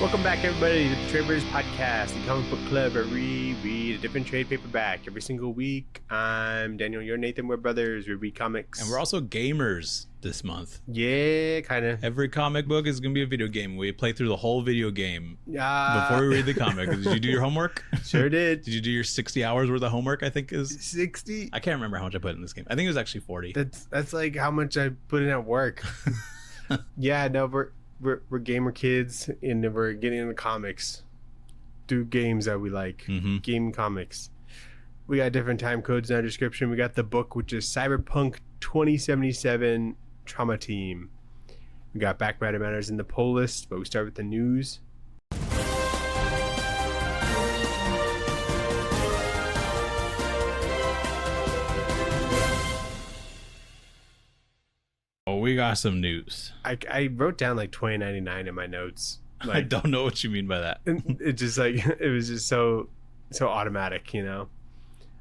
Welcome back, everybody, to the Tradewaiters podcast, the comic book club where we read a different trade paperback every single week. I'm Daniel, you're Nathan, we're brothers, we read comics. And we're also gamers this month. Yeah, kind of. Every comic book is going to be a video game. We play through the whole video game before we read the comic. Did you do your homework? Sure did. Did you do your 60 hours worth of homework, I think is? 60? I can't remember how much I put in this game. I think it was actually 40. That's like how much I put in at work. Yeah, no, we're gamer kids, and we're getting into comics through games that we like. Game comics. We got different time codes in our description. We got the book, which is Cyberpunk 2077 Trauma Team. We got Back Matters in the poll list, but we start with the news. We got some news. I wrote down like 2099 in my notes. Like, I don't know what you mean by that. It just like it was just so automatic, you know.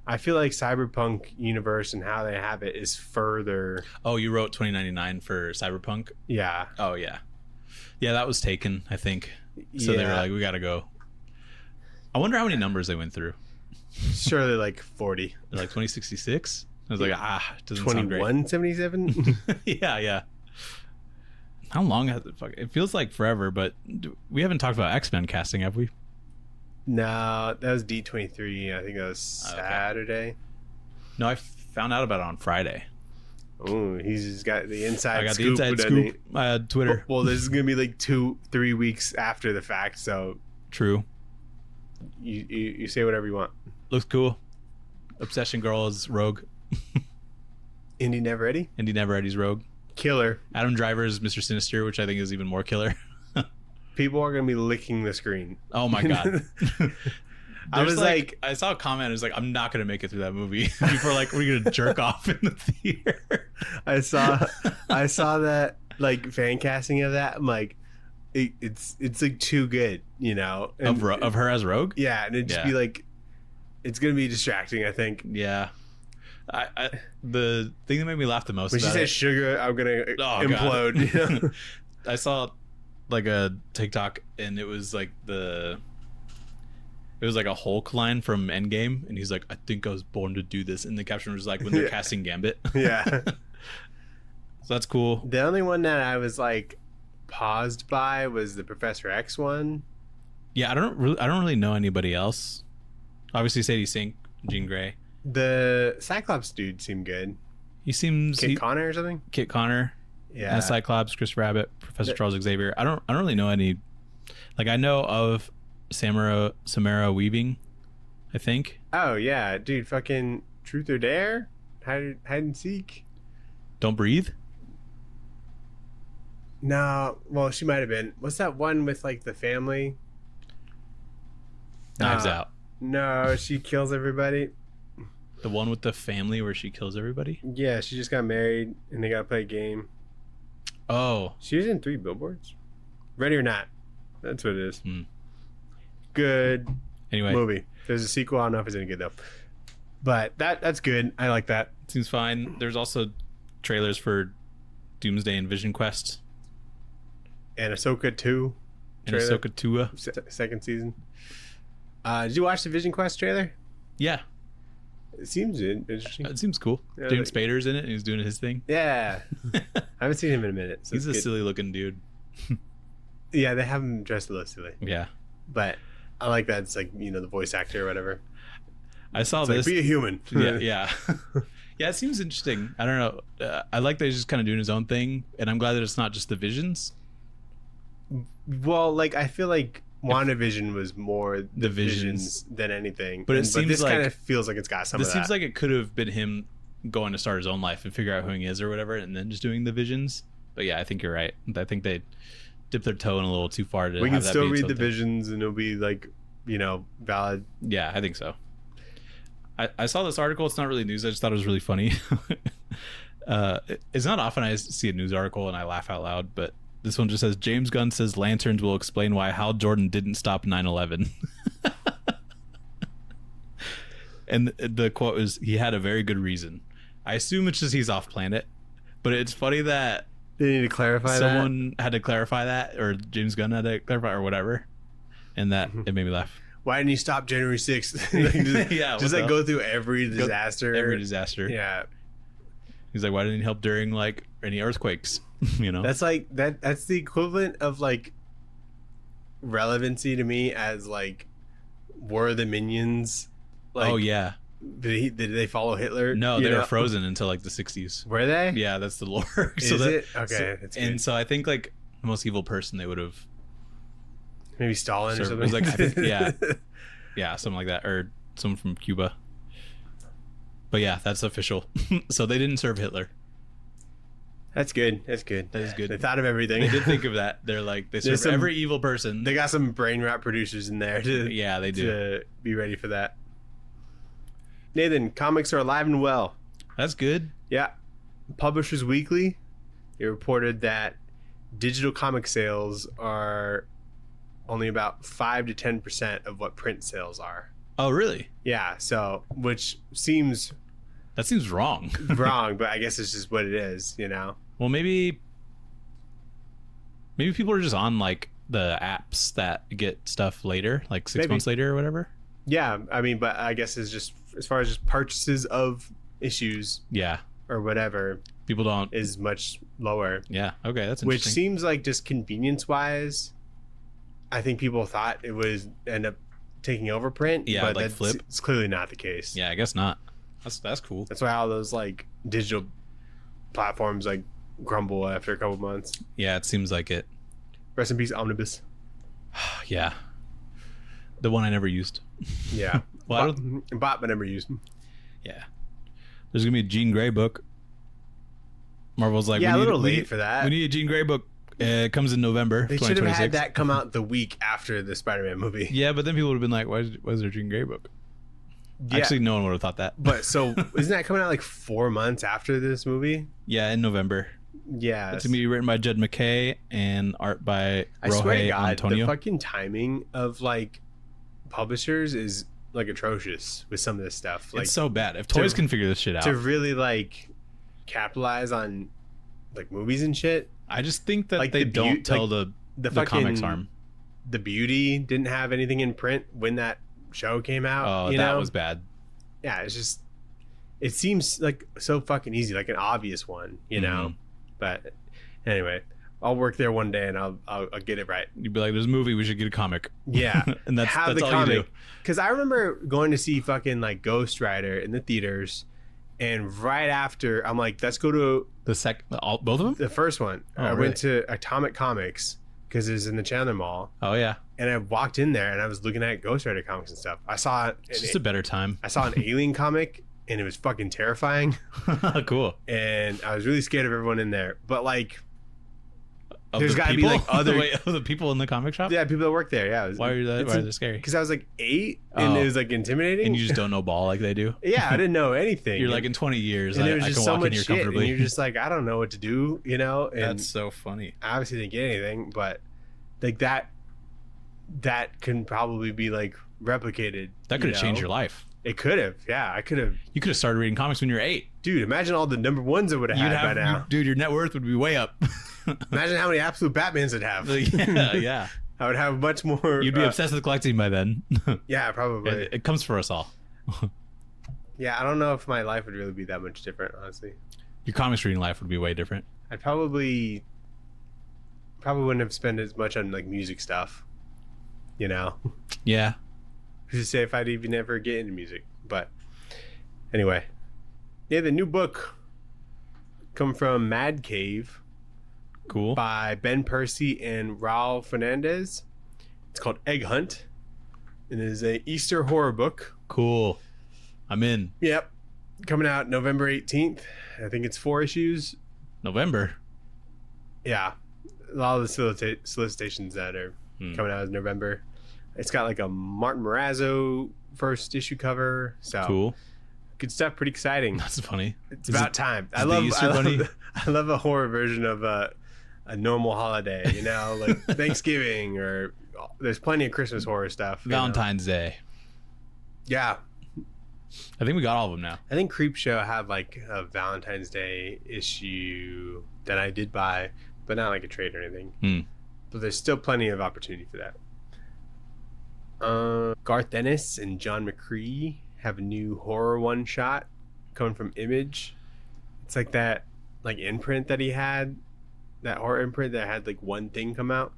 I feel like Cyberpunk universe and how they have it is further. Oh, you wrote 2099 for Cyberpunk? Yeah. Oh yeah, yeah. That was taken, I think. So they were like, we gotta go. I wonder how many numbers they went through. Surely like 40. They're like 2066. I was like, it doesn't sound great. 2177? Yeah. How long has it? It feels like forever, but we haven't talked about X-Men casting, have we? No, that was D23. I think that was Saturday. No, I found out about it on Friday. Oh, he's just got the inside I got scoop. the inside scoop. I had Twitter. Well, this is going to be like 2-3 weeks after the fact, so... True. You say whatever you want. Looks cool. Obsession Girl is Rogue. Indy Neveready? Indy Neveready's Rogue. Killer. Adam Driver is Mr. Sinister, which I think is even more killer. People are going to be licking the screen. Oh my God. I was like... I saw a comment. It was like, I'm not going to make it through that movie. People are like, we're going to jerk off in the theater. I saw that like fan casting of that. I'm like, it's like too good, you know? And of her as Rogue? Yeah. And it'd just be like, it's going to be distracting, I think. Yeah. The thing that made me laugh the most when she said sugar, I'm gonna implode. You know? I saw like a TikTok, and it was like a Hulk line from Endgame, and he's like, "I think I was born to do this," and the caption was like, "When they're casting Gambit." Yeah. So that's cool. The only one that I was like paused by was the Professor X one. Yeah, I don't really know anybody else. Obviously, Sadie Sink, Jean Grey. The Cyclops dude seemed good. He seems Kit Connor or something. Kit Connor, yeah. Cyclops, Chris Rabbit, Professor Charles Xavier. I don't really know any. Like I know of Samara Weaving, I think. Oh yeah, dude, fucking Truth or Dare, hide and seek. Don't Breathe. No, well she might have been. What's that one with like the family? Knives Out. No, she kills everybody. The one with the family where she kills everybody? Yeah, she just got married and they got to play a game. Oh. She was in 3 Billboards. Ready or Not. That's what it is. Good movie. There's a sequel. I don't know if it's any good though. But that's good. I like that. Seems fine. There's also trailers for Doomsday and Vision Quest. And Ahsoka 2. And Ahsoka 2. Second season. Did you watch the Vision Quest trailer? Yeah. It seems interesting. It seems cool. Yeah, James Spader's in it, and he's doing his thing. Yeah. I haven't seen him in a minute. So he's a silly looking dude. Yeah, they have him dressed a little silly. Yeah. But I like that. It's like, you know, the voice actor or whatever. I saw it's this. Like, be a human. Yeah. Yeah, it seems interesting. I don't know. I like that he's just kind of doing his own thing, and I'm glad that it's not just the visions. Well, like, I feel like WandaVision was more the visions than anything, but seems this like, kind of feels like it's got some of that. This seems like it could have been him going to start his own life and figure out who he is or whatever, and then just doing the visions. But yeah, I think you're right. I think they dipped their toe in a little too far to. We can still read the thing. Visions, and it'll be like, you know, valid. Yeah, I think so. I saw this article. It's not really news. I just thought it was really funny. It's not often I see a news article and I laugh out loud, but this one just says, James Gunn says lanterns will explain why Hal Jordan didn't stop 9/11. And the quote is, he had a very good reason. I assume it's just he's off planet, but it's funny that they need to clarify someone had to clarify that, or James Gunn had to clarify, or whatever. and that it made me laugh. Why didn't you stop January 6th? Yeah, just like go through every disaster. Every disaster. Yeah. He's like, why didn't he help during like any earthquakes? You know, that's like that's the equivalent of like relevancy to me as like, were the minions like, oh yeah, did they follow Hitler? No, they were frozen until like the 60s. Were they? Yeah, that's the lore. Is it? Okay, that's good. And so I think like the most evil person they would have maybe Stalin or something. It was like, I think, yeah, something like that, or someone from Cuba. But yeah, that's official. So they didn't serve Hitler. That's good. That's good. That is good. They thought of everything. They did think of that. They're like, they serve every evil person. They got some brain rot producers in there to they do to be ready for that. Nathan, comics are alive and well. That's good. Yeah. Publishers Weekly, they reported that digital comic sales are only about 5 to 10% of what print sales are. Oh, really? Yeah. So, which seems... That seems wrong. Wrong, but I guess it's just what it is, you know? Well, maybe people are just on like the apps that get stuff later, like 6 months later or whatever. Yeah, I mean, but I guess it's just as far as just purchases of issues, or whatever, people don't is much lower. Yeah, okay, that's interesting. Which seems like just convenience-wise, I think people thought it would end up taking over print. Yeah, but like flip. It's clearly not the case. Yeah, I guess not. That's cool. That's why all those like digital platforms like crumble after a couple months. Yeah, it seems like it. Rest in peace, Omnibus. Yeah, the one I never used. Yeah, well, bought but never used. Yeah, there's gonna be a Jean Grey book. Marvel's like, yeah, a little late for that. We need a Jean Grey book. It comes in November. They should have had that come out the week after the Spider-Man movie. Yeah, but then people would have been like, why is there a Jean Grey book? Yeah. Actually, no one would have thought that. But so isn't that coming out like 4 months after this movie? Yeah, in November. Yeah, it's gonna be written by Jed McKay and art by Rohei Antonio. The fucking timing of like publishers is like atrocious with some of this stuff. Like, it's so bad. If toys can figure this shit out to really like capitalize on like movies and shit, I just think that like they don't tell like the comics arm. The Beauty didn't have anything in print when that show came out. Oh, that was bad. Yeah, it's just, it seems like so fucking easy, like an obvious one, you know. But anyway, I'll work there one day and I'll get it right. You'd be like, "There's a movie, we should get a comimic." Yeah, and that's all comic. You do. Because I remember going to see fucking like Ghost Rider in the theaters, and right after I'm like, let's go to both of them. The first one, I really? went to Atomic Comics because it's in the Chandler Mall. Oh yeah. And I walked in there and I was looking at Ghost Rider comics and stuff. I saw it's just a better time. I saw an Alien comic and it was fucking terrifying. Cool. And I was really scared of everyone in there. But like, there's got to be like other the people in the comic shop. Yeah, people that work there. Yeah. Why are they scary? Because I was like 8 and it was like intimidating. And you just don't know ball like they do. Yeah, I didn't know anything. You're like, in 20 years, and I can walk in here comfortably. And you're just like, I don't know what to do, you know. And that's so funny. I obviously didn't get anything, but like that can probably be like replicated. That could have changed your life. It could have. Yeah, I could have. You could have started reading comics when you were 8. Dude, imagine all the number ones it would have had by now. Dude, your net worth would be way up. Imagine how many absolute Batmans it'd have. Yeah. I would have much more. You'd be obsessed with collecting by then. Yeah, probably. It comes for us all. Yeah, I don't know if my life would really be that much different, honestly. Your comics reading life would be way different. I'd probably wouldn't have spent as much on like music stuff, you know. Yeah. Who's to say if I'd even ever get into music? But anyway, yeah, the new book come from Mad Cave. Cool. By Ben Percy and Raul Fernandez. It's called Egg Hunt. It is a Easter horror book. Cool. I'm in. Yep. Coming out November 18th. I think it's 4 issues. November? Yeah. A lot of the solicitations that are coming out in November. It's got like a Martin Morazzo first issue cover. So cool. Good stuff. Pretty exciting. That's funny. It's about time. I love a horror version of a normal holiday, you know, like Thanksgiving, or there's plenty of Christmas horror stuff. Valentine's Day. Yeah. I think we got all of them now. I think Creepshow had like a Valentine's Day issue that I did buy, but not like a trade or anything. But there's still plenty of opportunity for that. Garth Ennis and John McCree have a new horror one shot coming from Image. It's like that imprint that he had, that horror imprint that had like one thing come out.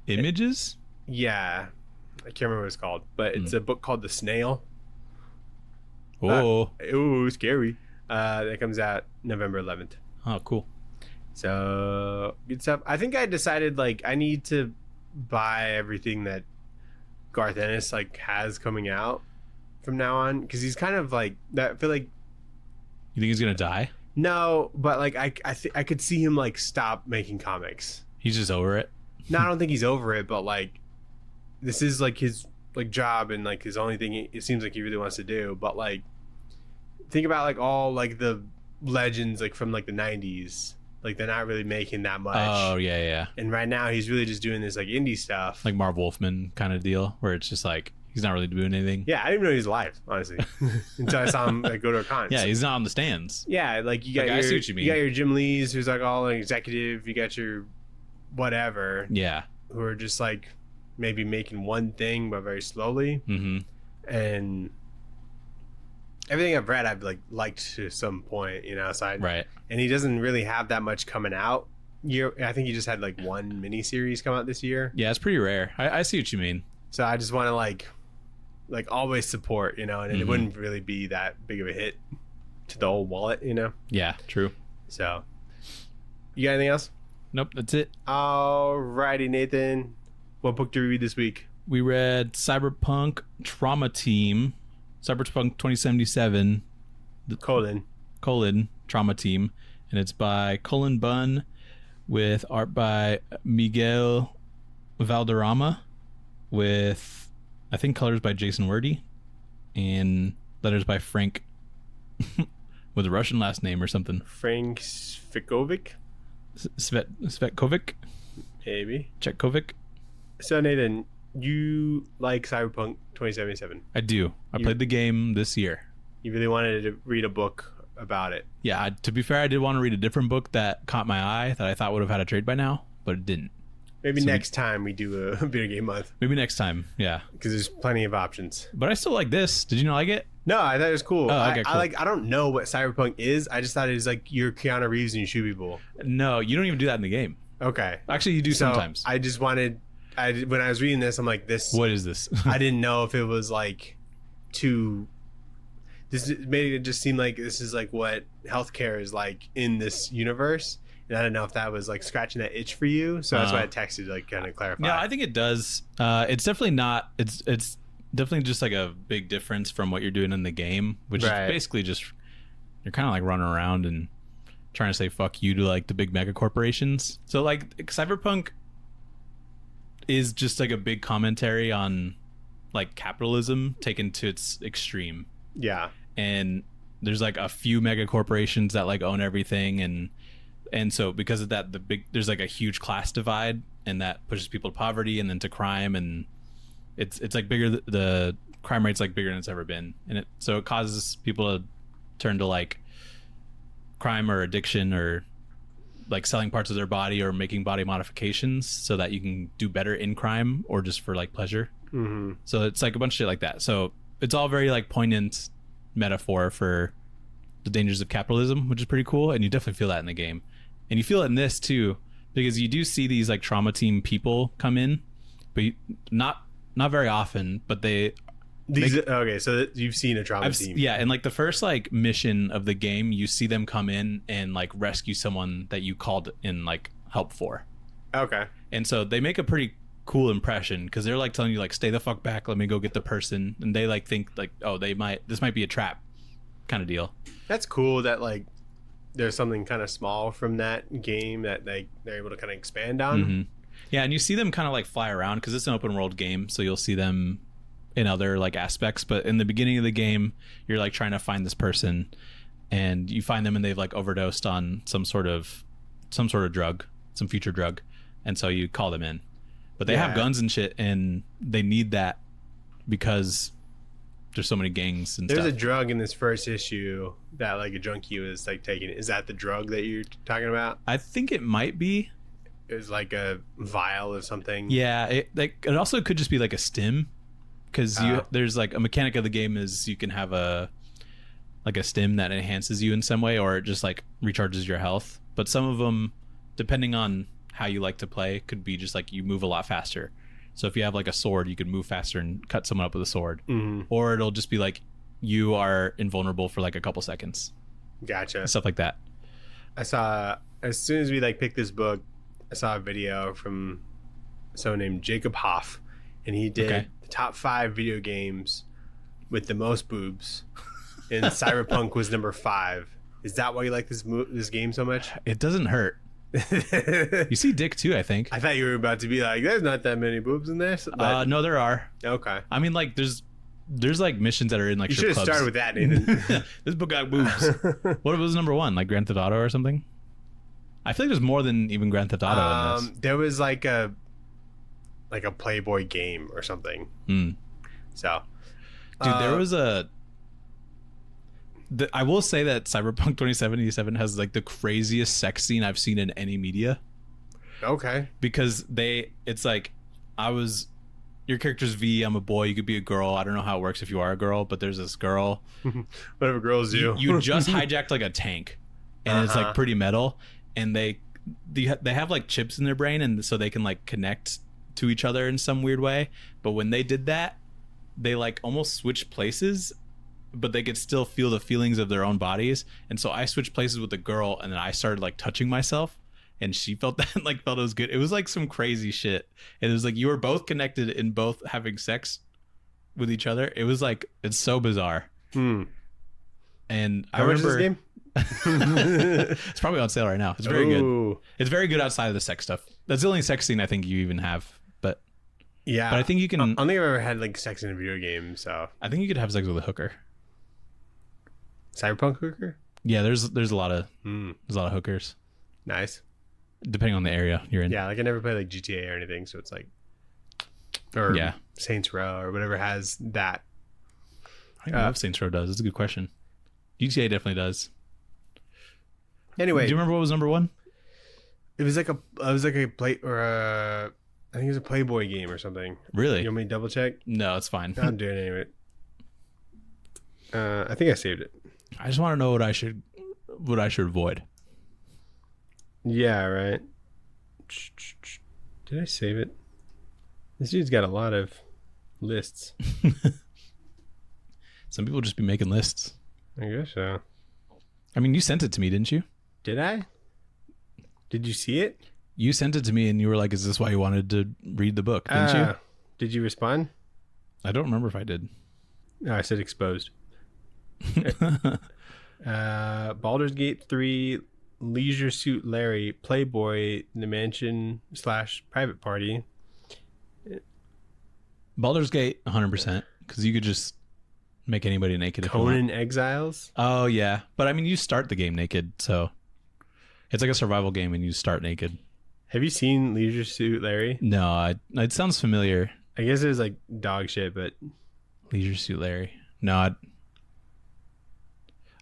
Images? Yeah, I can't remember what it's called, but it's a book called The Snail. Oh, Ooh, scary. That comes out November 11th. oh, cool. So good stuff. I think I decided like I need to buy everything that Garth Ennis like has coming out from now on, because he's kind of like that. I feel like You think he's gonna die? no, but like I could see him like stop making comics. He's just over it. No, I don't think he's over it, but like this is like his like job and like his only thing it seems like he really wants to do. But like think about like all like the legends like from like the 90s, like they're not really making that much. Oh yeah. And right now he's really just doing this like indie stuff. Like Marv Wolfman kind of deal, where it's just like he's not really doing anything. Yeah, I didn't even know he was alive, honestly, until I saw him like go to a con. Yeah, he's not on the stands. Yeah, like you got Like, I see what you mean. got your Jim Lees, who's like all like, executive. You got your whatever, Yeah. who are just like maybe making one thing but very slowly. Mm-hmm. And everything I've read, I've like liked to some point, you know. So Right. and he doesn't really have that much coming out. I think he just had like one miniseries come out this year. Yeah, it's pretty rare. I see what you mean. So I just want to like always support, you know, and it Mhm. wouldn't really be that big of a hit to the old wallet, you know. Yeah, true. So you got anything else? Nope, that's it. Alrighty, Nathan. What book did we read this week? We read Cyberpunk Trauma Team, Cyberpunk 2077, Colon. Trauma Team, and it's by Cullen Bunn with art by Miguel Valderrama, with I think colors by Jason Werdy and letters by Frank with a Russian last name or something. Frank Svikovic, Svetkovic? maybe. Chetkovic? So Nathan, you like Cyberpunk 2077? I do. I played the game this year. You really wanted to read a book about it. Yeah, to be fair, I did want to read a different book that caught my eye that I thought would have had a trade by now, but it didn't. Maybe next time we do a video game month, Maybe next time, yeah. because there's plenty of options. But I still like this. Did you not like it? No, I thought it was cool. Oh, okay, cool. I don't know what Cyberpunk is. I just thought it was like you're Keanu Reeves and you shoot people. No, you don't even do that in the game. Okay. Actually, you do So sometimes. I just wanted, when I was reading this, I'm like, this. What is this? I didn't know if it was like this made it just seem like this is like what healthcare is like in this universe. And I don't know if that was like scratching that itch for you. So that's why I texted like kind of clarify. Yeah, I think it does. It's definitely not. It's definitely just like a big difference from what you're doing in the game, which Right. is basically just you're kind of like running around and trying to say fuck you to like the big mega corporations. So like Cyberpunk is just like a big commentary on like capitalism taken to its extreme. Yeah. And there's like a few mega corporations that like own everything, and so because of that, there's like a huge class divide, and that pushes people to poverty and then to crime, and it's like bigger. The crime rate's like bigger than it's ever been, and so it causes people to turn to like crime or addiction or like selling parts of their body or making body modifications so that you can do better in crime or just for like pleasure. Mm-hmm. So it's like a bunch of shit like that. So it's all very like poignant metaphor for the dangers of capitalism, which is pretty cool, and you definitely feel that in the game. And you feel it in this too, because you do see these like trauma team people come in, but not very often, but okay, so you've seen a trauma team. Yeah, and like the first like mission of the game, you see them come in and like rescue someone that you called in like help for. Okay. And so they make a pretty cool impression because they're like telling you like stay the fuck back, let me go get the person, and they like think like, oh, this might be a trap kind of deal. That's cool that like there's something kind of small from that game that they're able to kind of expand on. Mm-hmm. Yeah, and you see them kind of like fly around because it's an open world game, so you'll see them in other like aspects, but in the beginning of the game you're like trying to find this person, and you find them and they've like overdosed on some sort of drug, some future drug, and so you call them in, but they have guns and shit, and they need that because there's so many gangs and There's stuff. a drug in this first issue that like a junkie was like taking. Is that the drug that you're talking about? I think it might be. It was like a vial of something. Yeah, it also could just be like a stim because there's like a mechanic of the game is you can have a stim that enhances you in some way, or it just like recharges your health. But some of them, depending on how you like to play, could be just like you move a lot faster. So if you have like a sword, you can move faster and cut someone up with a sword. Or it'll just be like you are invulnerable for like a couple seconds. Gotcha. Stuff like that. I saw, as soon as we like picked this book, I saw a video from someone named Jacob Hoff, and he did the top 5 video games with the most boobs, and Cyberpunk was number 5. Is that why you like this game so much? It doesn't hurt. You see dick too, I think. I thought you were about to be like, there's not that many boobs in this. But... no, there are. Okay. I mean, like, there's like missions that are in like strip clubs. You should have started with that, Nathan. This book got boobs. What was number 1? Like Grand Theft Auto or something? I feel like there's more than even Grand Theft Auto in this. There was like a Playboy game or something. So, dude, there was I will say that Cyberpunk 2077 has like the craziest sex scene I've seen in any media. Okay. Because it's like, your character's V, I'm a boy, you could be a girl. I don't know how it works if you are a girl, but there's this girl. Whatever girls do. You just hijacked like a tank, and it's like pretty metal, and they have like chips in their brain, and so they can like connect to each other in some weird way. But when they did that, they like almost switched places, but they could still feel the feelings of their own bodies. And so I switched places with the girl, and then I started like touching myself, and she felt that, like, felt it was good. It was like some crazy shit. And it was like you were both connected in both having sex with each other. It was like, it's so bizarre. And I remember this game? It's probably on sale right now. It's very good. It's very good outside of the sex stuff. That's the only sex scene I think you even have. But yeah, but I think you can. I don't think I've ever had like sex in a video game. So I think you could have sex with a hooker. Cyberpunk hooker? Yeah, there's a lot of hookers. Nice. Depending on the area you're in. Yeah, like I never played like GTA or anything, so it's like, or Saints Row or whatever has that. I don't know if Saints Row does. It's a good question. GTA definitely does. Anyway, do you remember what was number 1? It was like a play or I think it was a Playboy game or something. Really? You want me to double check? No, it's fine. I'm doing it anyway. I think I saved it. I just want to know what I should avoid. Yeah, right. Did I save it? This dude's got a lot of lists. Some people just be making lists. I guess so. I mean, you sent it to me, didn't you? Did I? Did you see it? You sent it to me and you were like, is this why you wanted to read the book? Didn't you? Did you respond? I don't remember if I did. No, I said exposed. Baldur's Gate 3, Leisure Suit Larry, Playboy, The Mansion / Private Party. Baldur's Gate, 100%, because you could just make anybody naked. Conan Exiles? Oh, yeah. But I mean, you start the game naked, so it's like a survival game and you start naked. Have you seen Leisure Suit Larry? No, it sounds familiar. I guess it was like dog shit, but... Leisure Suit Larry. No,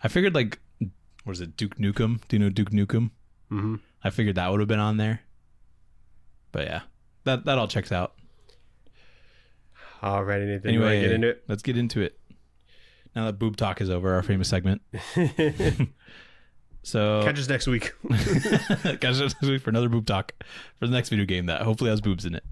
I figured like... What is it, Duke Nukem? Do you know Duke Nukem? Mm-hmm. I figured that would have been on there. But yeah, that all checks out. Alrighty, Nathan. Anyway, get into it? Let's get into it. Now that boob talk is over, our famous segment. So catch us next week. Catch us next week for another boob talk for the next video game that hopefully has boobs in it.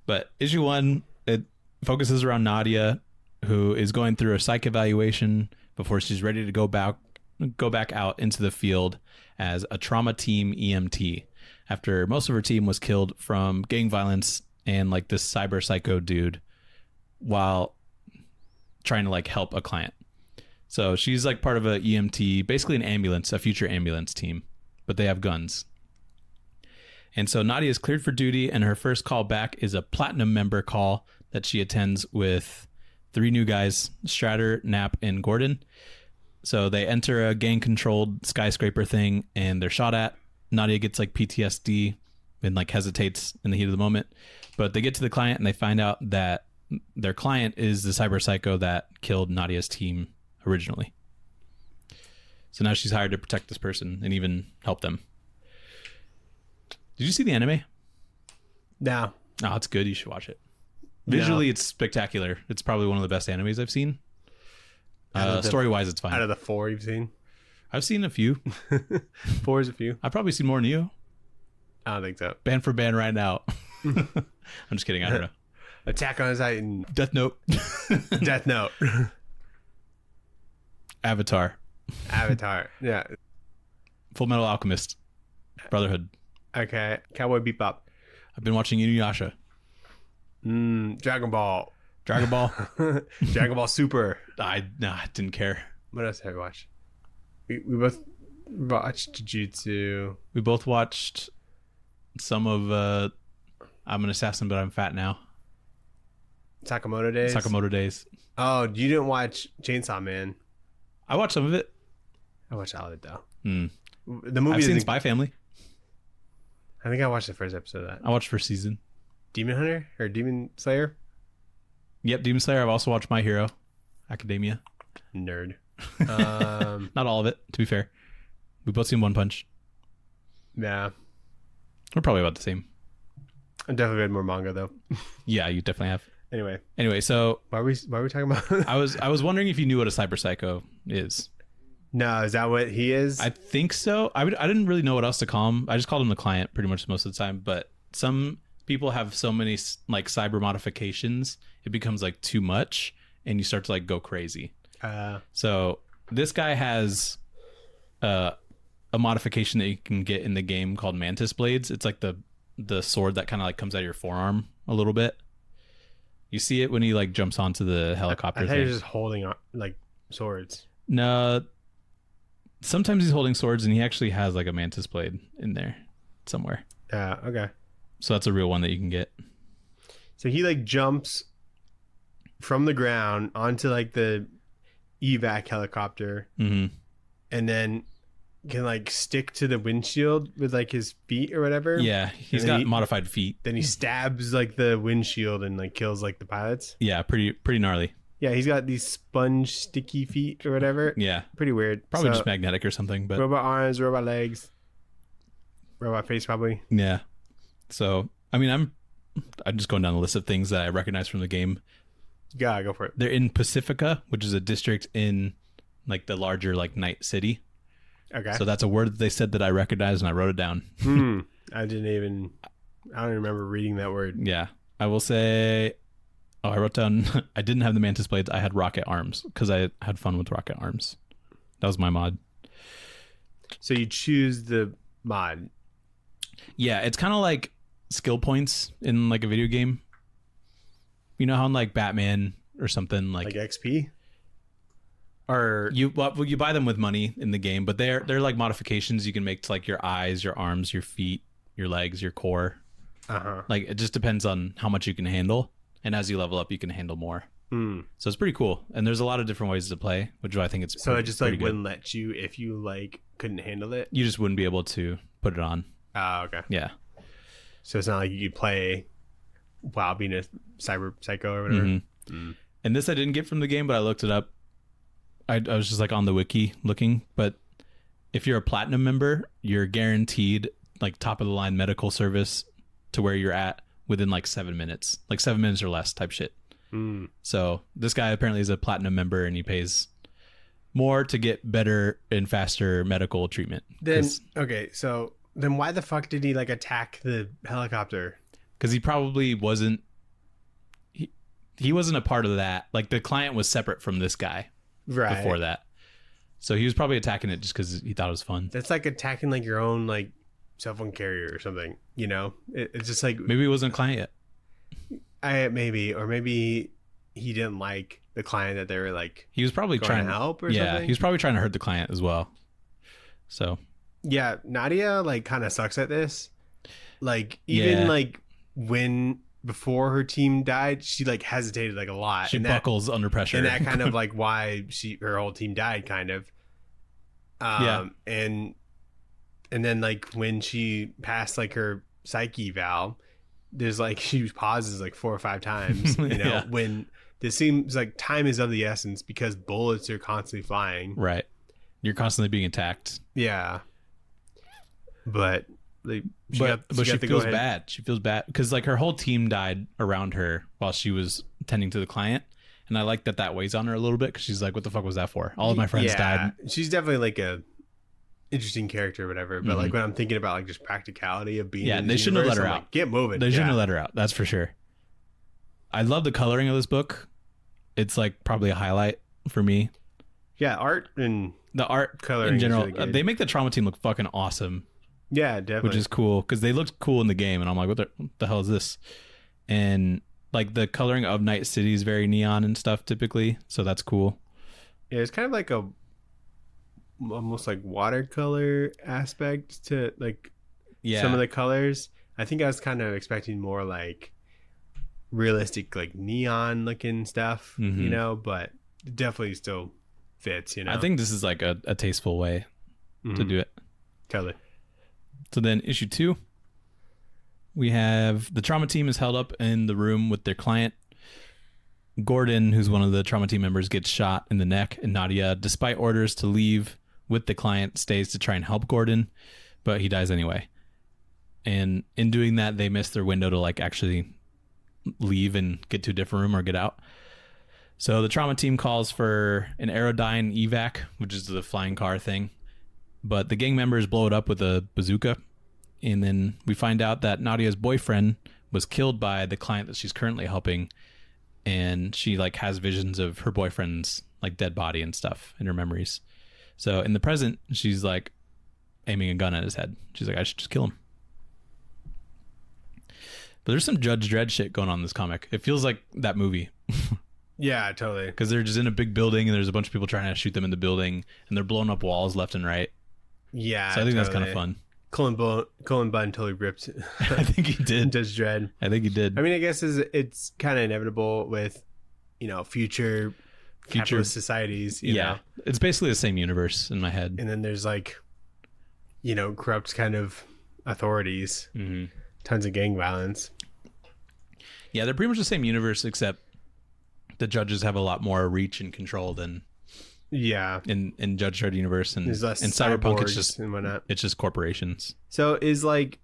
But issue 1, it focuses around Nadia, who is going through a psych evaluation before she's ready to go back out into the field as a trauma team EMT after most of her team was killed from gang violence and like this cyber psycho dude while trying to like help a client. So she's like part of a EMT, basically an ambulance, a future ambulance team, but they have guns. And so Nadia is cleared for duty, and her first call back is a platinum member call that she attends with 3 new guys, Stratter, Knapp, and Gordon. So they enter a gang-controlled skyscraper thing, and they're shot at. Nadia gets like PTSD and like hesitates in the heat of the moment. But they get to the client, and they find out that their client is the cyber psycho that killed Nadia's team originally. So now she's hired to protect this person and even help them. Did you see the anime? No. Oh, it's good. You should watch it. Visually, it's spectacular. It's probably one of the best animes I've seen. Story-wise, it's fine. Out of the 4 you've seen? I've seen a few. 4 is a few. I've probably seen more than you. I don't think so. Band for band right now. I'm just kidding. I don't know. Attack on Titan. Death Note. Death Note. Avatar. Yeah. Full Metal Alchemist. Brotherhood. Okay. Cowboy Bebop. I've been watching Inuyasha. Dragon Ball. Dragon Ball. Dragon Ball Super. I didn't care. What else have we watched? We both watched Jujutsu. We both watched some of I'm an Assassin, but I'm fat now. Sakamoto Days. Sakamoto Days. Oh, you didn't watch Chainsaw Man? I watched some of it. I watched all of it though. The movie. I've seen Spy Family. I think I watched the first episode of that. I watched first season. Demon Hunter or Demon Slayer? Yep, Demon Slayer. I've also watched My Hero Academia. Nerd. Not all of it, to be fair. We both seen One Punch. Yeah. We're probably about the same. I definitely read more manga though. Yeah, you definitely have. Anyway, so why are we talking about? I was wondering if you knew what a cyber psycho is. No, is that what he is? I think so. I didn't really know what else to call him. I just called him the client pretty much most of the time. But some people have so many like cyber modifications, it becomes like too much, and you start to like go crazy. So this guy has a modification that you can get in the game called Mantis Blades. It's like the sword that kind of like comes out of your forearm a little bit. You see it when he like jumps onto the helicopter. I thought he was just holding on like swords. No, sometimes he's holding swords, and he actually has like a mantis blade in there somewhere. Okay. So that's a real one that you can get. So he like jumps from the ground onto like the evac helicopter, and then can like stick to the windshield with like his feet or whatever. Yeah, he's got modified feet. Then he stabs like the windshield and like kills like the pilots. Yeah, pretty gnarly. Yeah, he's got these sponge sticky feet or whatever. Yeah, pretty weird. Probably just magnetic or something. But robot arms, robot legs, robot face probably. Yeah. So I mean, I'm just going down the list of things that I recognize from the game. Yeah, go for it. They're in Pacifica, which is a district in like the larger like night city. Okay. So that's a word that they said that I recognized, and I wrote it down. I don't even remember reading that word. Yeah. I will say, I wrote down, I didn't have the mantis blades. I had rocket arms because I had fun with rocket arms. That was my mod. So you choose the mod. Yeah. It's kind of like skill points in like a video game. You know how in like Batman or something like XP? Or you buy them with money in the game, but they're like modifications you can make to like your eyes, your arms, your feet, your legs, your core. Like it just depends on how much you can handle, and as you level up, you can handle more. So it's pretty cool, and there's a lot of different ways to play, which I think it's so it just like wouldn't let you if you like couldn't handle it. You just wouldn't be able to put it on. Okay. Yeah. So it's not like you play while being a cyber psycho or whatever. And this I didn't get from the game, but I looked it up. I was just like on the wiki looking, but if you're a platinum member, you're guaranteed like top of the line medical service to where you're at within like 7 minutes, like 7 minutes or less type shit. So this guy apparently is a platinum member, and he pays more to get better and faster medical treatment. So then why the fuck did he like attack the helicopter? Because he probably wasn't, he wasn't a part of that. Like the client was separate from this guy. Right. Before that, so he was probably attacking it just because he thought it was fun. That's like attacking like your own like cell phone carrier or something. You know, it's just like maybe he wasn't a client yet. Maybe he didn't like the client that they were like. He was probably trying to help or something. Yeah, he was probably trying to hurt the client as well. So yeah, Nadia like kind of sucks at this. Like even like when. Before her team died, she like hesitated like a lot. She buckles under pressure, and that kind of like why her whole team died, kind of. And then like when she passed like her psyche eval, there's like she pauses like 4 or 5 times. You know, when this seems like time is of the essence because bullets are constantly flying. Right, you're constantly being attacked. Yeah, but Like, But she feels bad. She feels bad because like her whole team died around her while she was tending to the client. And I like that weighs on her a little bit because she's like, what the fuck was that for? All of my friends died. She's definitely like a interesting character or whatever. But like when I'm thinking about like just practicality of being in they shouldn't have let her out. Like, get moving. They shouldn't have let her out. That's for sure. I love the coloring of this book. It's like probably a highlight for me. Yeah, art and the art coloring in general. Really they make the trauma team look fucking awesome. Yeah, definitely. Which is cool because they looked cool in the game, and I'm like, what the hell is this? And like the coloring of Night City is very neon and stuff typically, so that's cool. Yeah, it's kind of like a almost like watercolor aspect to like some of the colors. I think I was kind of expecting more like realistic, like neon looking stuff, you know, but it definitely still fits, you know. I think this is like a tasteful way to do it. Totally. So then issue 2, we have the trauma team is held up in the room with their client. Gordon, who's one of the trauma team members, gets shot in the neck, and Nadia, despite orders to leave with the client, stays to try and help Gordon, but he dies anyway. And in doing that, they miss their window to like actually leave and get to a different room or get out. So the trauma team calls for an Aerodyne evac, which is the flying car thing. But the gang members blow it up with a bazooka. And then we find out that Nadia's boyfriend was killed by the client that she's currently helping. And she like has visions of her boyfriend's like dead body and stuff in her memories. So in the present, she's like aiming a gun at his head. She's like, I should just kill him. But there's some Judge Dredd shit going on in this comic. It feels like that movie. Yeah, totally. Because they're just in a big building and there's a bunch of people trying to shoot them in the building and they're blowing up walls left and right. Yeah, so I think that's kind of fun. Cullen Bunn totally ripped. I think he did. Judge Dredd. I think he did. I mean, I guess it's kind of inevitable with, you know, future capitalist societies. You know? It's basically the same universe in my head. And then there's like, you know, corrupt kind of authorities. Tons of gang violence. Yeah, they're pretty much the same universe, except the judges have a lot more reach and control than in Judge Dredd universe, and in Cyberpunk it's just corporations. So is like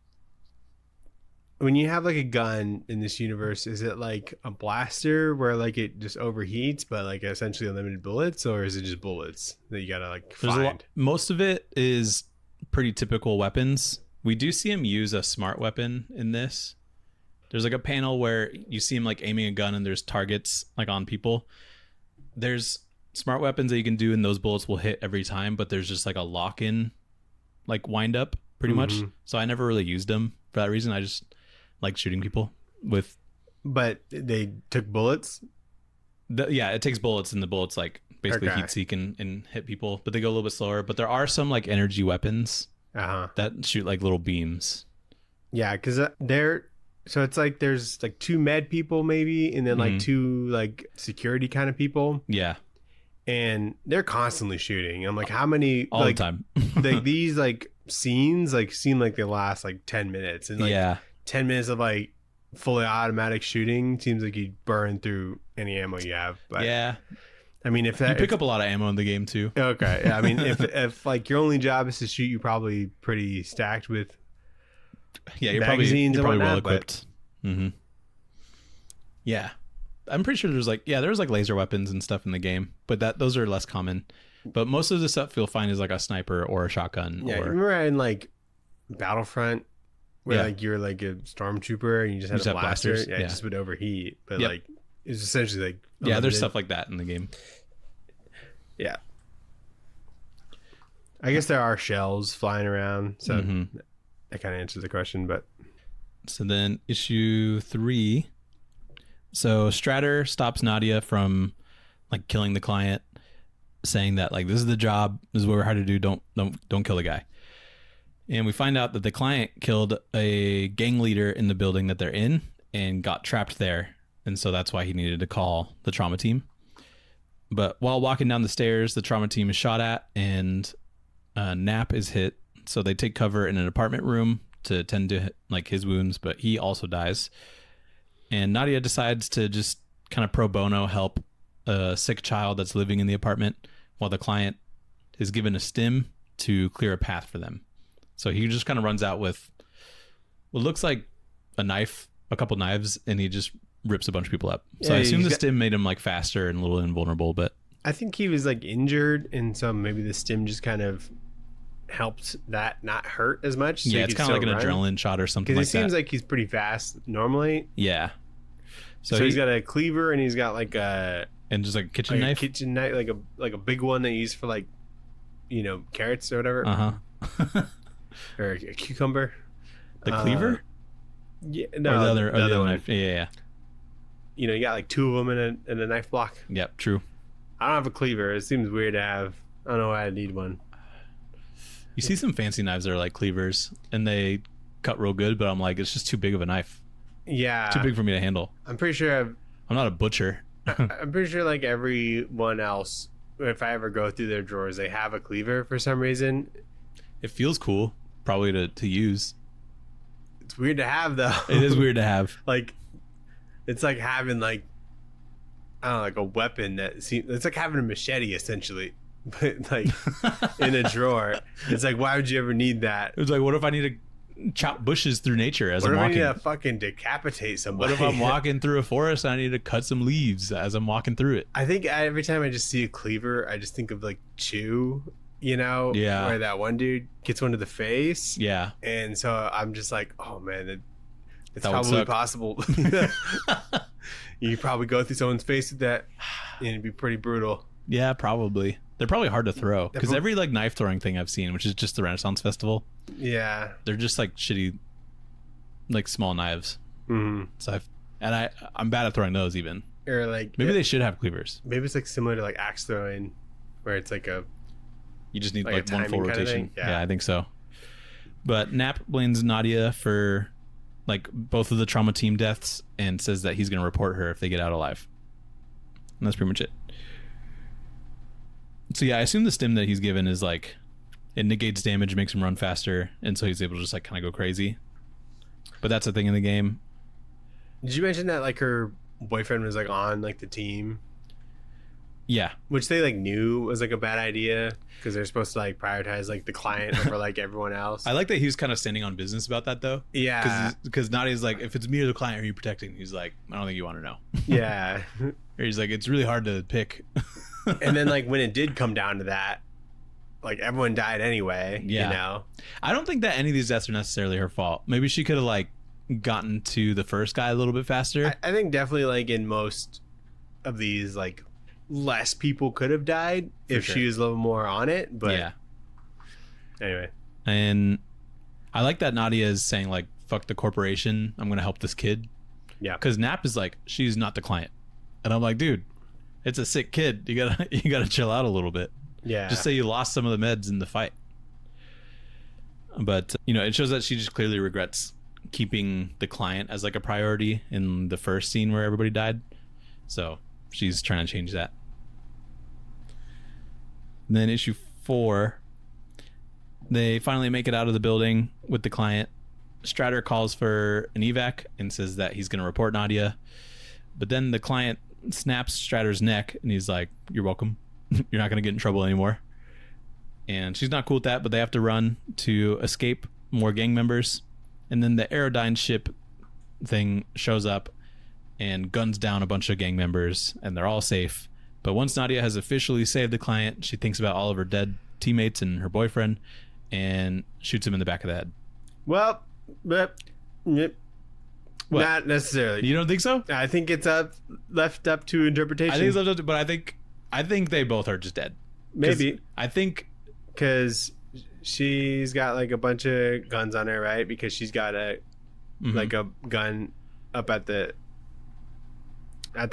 when you have like a gun in this universe, is it like a blaster where like it just overheats but like essentially unlimited bullets, or is it just bullets that you gotta like find? Most of it is pretty typical weapons. We do see him use a smart weapon in this. There's like a panel where you see him like aiming a gun and there's targets like on people. There's smart weapons that you can do and those bullets will hit every time, but there's just like a lock-in like wind up pretty much. So I never really used them for that reason. I just like shooting people with. But they took bullets? It takes bullets and the bullets like basically heat seek and hit people, but they go a little bit slower. But there are some like energy weapons that shoot like little beams. Yeah, because so it's like there's like 2 med people maybe, and then like 2 like security kind of people. Yeah. And they're constantly shooting. I'm like, how many all like, the time? Like these like scenes like seem like they last like 10 minutes. And like 10 minutes of like fully automatic shooting seems like you burn through any ammo you have. But yeah. I mean, if you pick up a lot of ammo in the game too. Okay. Yeah, I mean, if like your only job is to shoot, you're probably pretty stacked with you're magazines probably and well equipped. Yeah, I'm pretty sure there's like laser weapons and stuff in the game, but those are less common. But most of the stuff you'll find is like a sniper or a shotgun. Yeah, remember in like Battlefront where like you're like a stormtrooper and you just had a blaster. Yeah, it just would overheat, but like it's essentially like unlimited. There's stuff like that in the game. Yeah, I guess there are shells flying around, so that kind of answers the question. But so then issue 3, so Stratter stops Nadia from like killing the client, saying that like this is the job, this is what we're hired to do, don't kill the guy. And we find out that the client killed a gang leader in the building that they're in and got trapped there, and so that's why he needed to call the trauma team. But while walking down the stairs, the trauma team is shot at and Knapp is hit, so they take cover in an apartment room to tend to like his wounds, but he also dies. And Nadia decides to just kind of pro bono help a sick child that's living in the apartment while the client is given a stim to clear a path for them. So he just kind of runs out with what looks like a couple knives, and he just rips a bunch of people up. So Yeah, I assume the stim made him like faster and a little invulnerable, but I think he was like injured, and so maybe the stim just kind of helped that not hurt as much. So yeah, it's kind of like an adrenaline shot or something like that. Because he seems like he's pretty fast normally. Yeah. So he's got a cleaver, and he's got like a just like a kitchen knife. A kitchen knife, like a big one that you use for like, carrots or whatever. Or a cucumber. The cleaver? Yeah, no, or the other one. Knife. Yeah. You got like two of them in a knife block. Yep, true. I don't have a cleaver. It seems weird to have. I don't know why I need one. You see some fancy knives that are like cleavers, and they cut real good, but I'm like, it's just too big of a knife. Yeah. Too big for me to handle. I'm pretty sure I'm not a butcher. I'm pretty sure like everyone else, if I ever go through their drawers, they have a cleaver for some reason. It feels cool, probably to use. It's weird to have though. It is weird to have. Like, it's like having like, I don't know, like a weapon it's like having a machete essentially, but like in a drawer. It's like, why would you ever need that? It's like, what if I need to chop bushes through nature as I'm walking? What if I need to fucking decapitate somebody? What if I'm walking through a forest and I need to cut some leaves as I'm walking through it? I think every time I just see a cleaver, I just think of like Chew, Yeah. where that one dude gets one to the face. Yeah. And so I'm just like, oh man, it's That would probably suck. possible. You probably go through someone's face with that, and it'd be pretty brutal. Yeah, probably. They're probably hard to throw because every like knife throwing thing I've seen, which is just the Renaissance Festival, Yeah. they're just like shitty, like small knives. Mm-hmm. So I'm bad at throwing those even. Or like Maybe they should have cleavers. maybe it's like similar to like axe throwing, where it's like a You just need Like a like one full timing kinda rotation. thing? Yeah. I think so. But Knapp blames Nadia for like both of the trauma team deaths and says that he's going to report her if they get out alive. And that's pretty much it. So yeah, I assume the stim that he's given is like it negates damage, makes him run faster, and so he's able to just like kind of go crazy. But that's a thing in the game. Did you mention that like her boyfriend was like on like the team, Yeah. which they like knew was like a bad idea because they're supposed to like prioritize like the client over like everyone else. I like that he was kind of standing on business about that though. Yeah. Because Nadia's like, if it's me or the client, who are you protecting? He's like, I don't think you want to know. Yeah. Or he's like, it's really hard to pick. And then like when it did come down to that, like everyone died anyway. Yeah. I don't think that any of these deaths are necessarily her fault. Maybe she could have like gotten to the first guy a little bit faster. I think definitely like in most of these, like less people could have died if sure. she was a little more on it. But yeah. anyway. And I like that Nadia is saying like, fuck the corporation. I'm going to help this kid. Yeah. Because Knapp is like, she's not the client. And I'm like, dude, it's a sick kid. You gotta chill out a little bit. Yeah. Just say you lost some of the meds in the fight. But, it shows that she just clearly regrets keeping the client as like a priority in the first scene where everybody died. So she's trying to change that. And then issue 4, they finally make it out of the building with the client. Stratter calls for an evac and says that he's going to report Nadia. But then the client snaps Stratter's neck and he's like, you're welcome. You're not going to get in trouble anymore. And she's not cool with that, but they have to run to escape more gang members. And then the Aerodyne ship thing shows up and guns down a bunch of gang members, and they're all safe. But once Nadia has officially saved the client, she thinks about all of her dead teammates and her boyfriend and shoots him in the back of the head. Well, but not necessarily. You don't think so? I think it's left up to interpretation. I think it's left up to, but I think they both are just dead. Maybe. I think because she's got like a bunch of guns on her, right? Because she's got like a gun up at the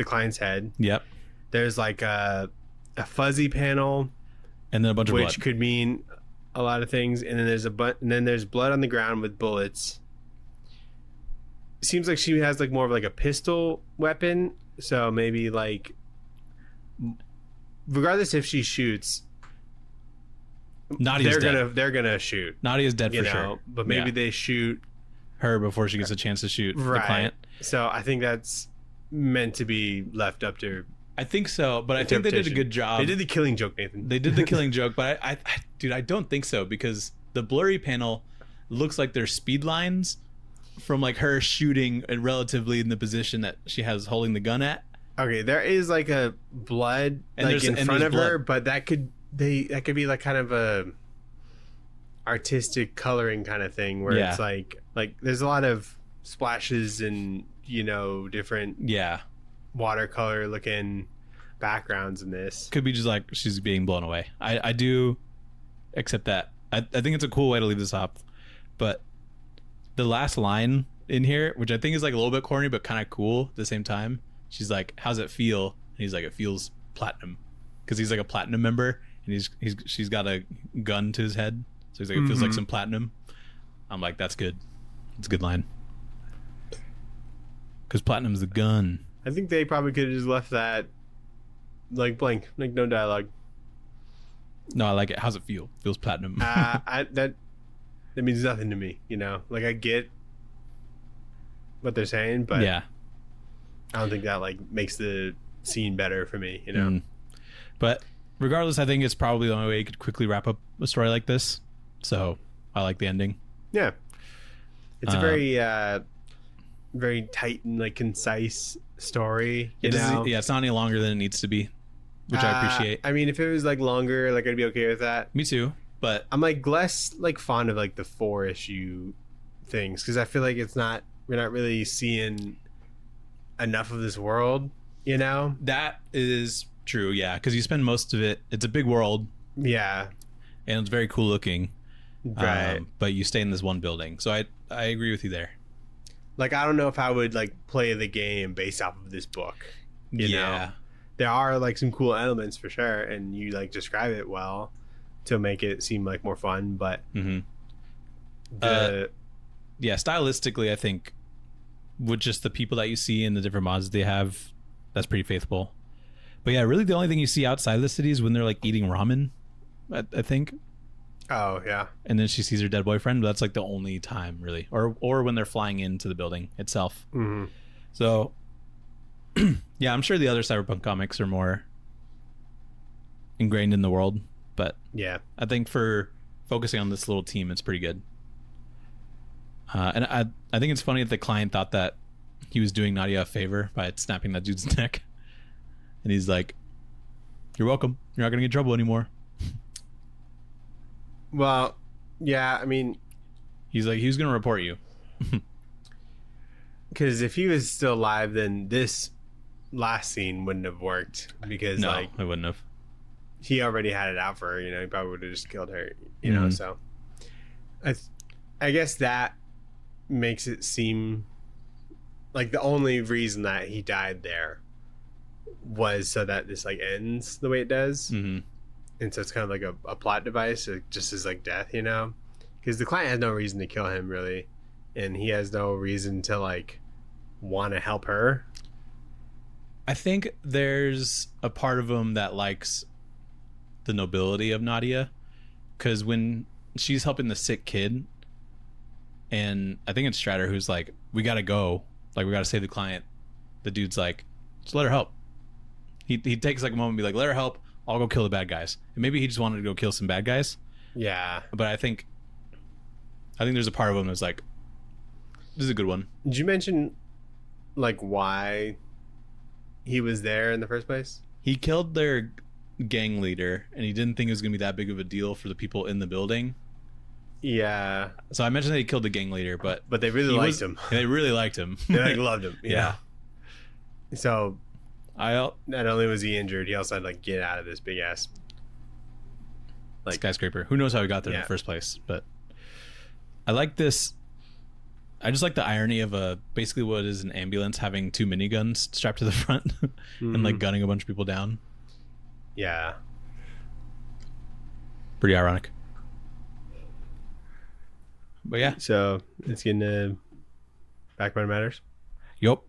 client's head. Yep. There's like a fuzzy panel, and then a bunch of blood, which could mean a lot of things. And then there's blood on the ground with bullets. Seems like she has like more of like a pistol weapon, so maybe like regardless if she shoots, Nadia's dead. They're gonna shoot. Nadia's dead for sure. But maybe they shoot her before she gets a chance to shoot the client. So I think that's meant to be left up to. I think so, but I think they did a good job. They did the killing joke, Nathan. They did the killing joke, but dude, I don't think so because the blurry panel looks like there's speed lines from like her shooting and relatively in the position that she has holding the gun at. Okay, there is like a blood And like in front of her, blood. but that could be like kind of a artistic coloring kind of thing where it's like there's a lot of splashes and different watercolor looking backgrounds in this. Could be just like she's being blown away. I do accept that. I think it's a cool way to leave this off, but the last line in here, which I think is like a little bit corny but kind of cool at the same time, she's like, how's it feel? And he's like, it feels platinum, because he's like a platinum member and she's got a gun to his head, so he's like, it feels like some platinum. I'm like, that's good. It's a good line, because platinum's the gun. I think they probably could have just left that like blank, like no dialogue. No, I like it. How's it feel? Feels platinum. That means nothing to me, like I get what they're saying, but yeah, I don't think that like makes the scene better for me, But regardless, I think it's probably the only way you could quickly wrap up a story like this, so I like the ending. Yeah, it's a very tight and like concise story. It's not any longer than it needs to be, which I appreciate. I mean, if it was like longer, like I'd be okay with that. Me too, but I'm like less like fond of like the 4-issue things, because I feel like we're not really seeing enough of this world. That is true. Yeah, because you spend most of it. It's a big world. Yeah, and it's very cool looking. Right, but you stay in this one building, so I agree with you there. Like, I don't know if I would like play the game based off of this book. You know? There are like some cool elements for sure, and you like describe it well to make it seem like more fun. But stylistically, I think with just the people that you see and the different mods they have, that's pretty faithful. But yeah, really the only thing you see outside the city is when they're like eating ramen, I think. Oh yeah. And then she sees her dead boyfriend, but that's like the only time really, or when they're flying into the building itself. So yeah, I'm sure the other Cyberpunk comics are more ingrained in the world, but yeah, I think for focusing on this little team, it's pretty good. And I think it's funny that the client thought that he was doing Nadia a favor by snapping that dude's neck, and he's like, "You're welcome. You're not gonna get in trouble anymore." Well, yeah, I mean, he's like, he was gonna report you. Because if he was still alive, then this last scene wouldn't have worked, because no, like it wouldn't have. He already had it out for her, he probably would have just killed her, so I guess that makes it seem like the only reason that he died there was so that this like ends the way it does. And so it's kind of like a plot device, just as like death, because the client has no reason to kill him really, and he has no reason to like want to help her. I think there's a part of him that likes the nobility of Nadia, because when she's helping the sick kid, and I think it's Stratter who's like, we gotta go, like we gotta save the client, the dude's like, just let her help. He takes like a moment and be like, let her help, I'll go kill the bad guys. And maybe he just wanted to go kill some bad guys. Yeah, but I think there's a part of him that's like, this is a good one. Did you mention like why he was there in the first place? He killed their gang leader, and he didn't think it was gonna be that big of a deal for the people in the building. Yeah. So I mentioned that he killed the gang leader, but they really liked him. They really liked him. They like loved him. Yeah. So not only was he injured, he also had like get out of this big ass like skyscraper. Who knows how he got there in the first place? But I like this. I just like the irony of basically what is an ambulance having 2 miniguns strapped to the front and like gunning a bunch of people down. Yeah. Pretty ironic. But yeah. So let's get into Back Matter Matters. Yup.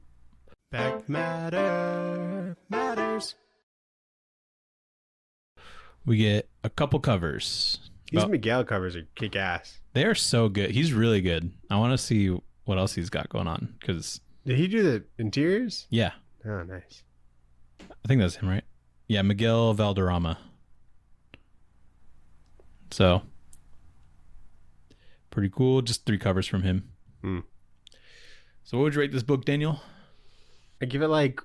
Back Matter Matters. We get a couple covers. These Miguel covers are kick ass. They are so good. He's really good. I want to see what else he's got going on. Did he do the interiors? Yeah. Oh, nice. I think that's him, right? Yeah, Miguel Valderrama. So, pretty cool. Just 3 covers from him. So what would you rate this book, Daniel? I give it like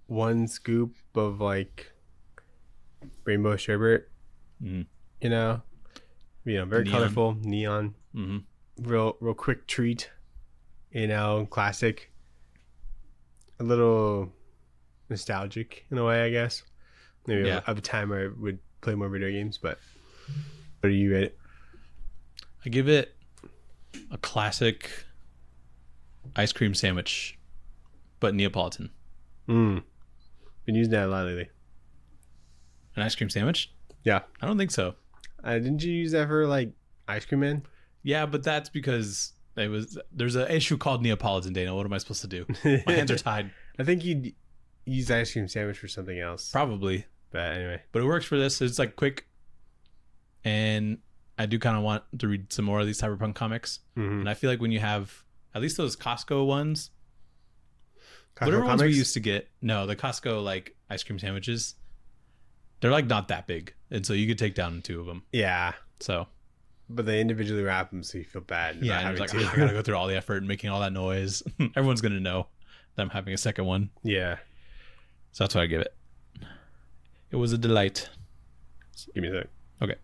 1 scoop of like rainbow sherbet. Mm. Very colorful, neon. Mm-hmm. Real quick treat. Classic. A little nostalgic in a way, I guess. Maybe of a time where I would play more video games, but what do you rate it? I give it a classic ice cream sandwich, but Neapolitan. Been using that a lot lately. An ice cream sandwich? Yeah. I don't think so. Didn't you use that for like Ice Cream Man? Yeah, but that's because there's an issue called Neapolitan, Daniel. What am I supposed to do? My hands are tied. I think you'd use ice cream sandwich for something else. Probably. But anyway. But it works for this. It's like quick. And I do kind of want to read some more of these Cyberpunk comics. Mm-hmm. And I feel like when you have at least those Costco ones, whatever ones we used to get. No, the Costco like ice cream sandwiches. They're like not that big. And so you could take down 2 of them. Yeah. So. But they individually wrap them so you feel bad. Yeah, and it's like, I gotta go through all the effort and making all that noise. Everyone's gonna know that I'm having a second one. Yeah. So that's what I give it. It was a delight. Give me a sec. Okay.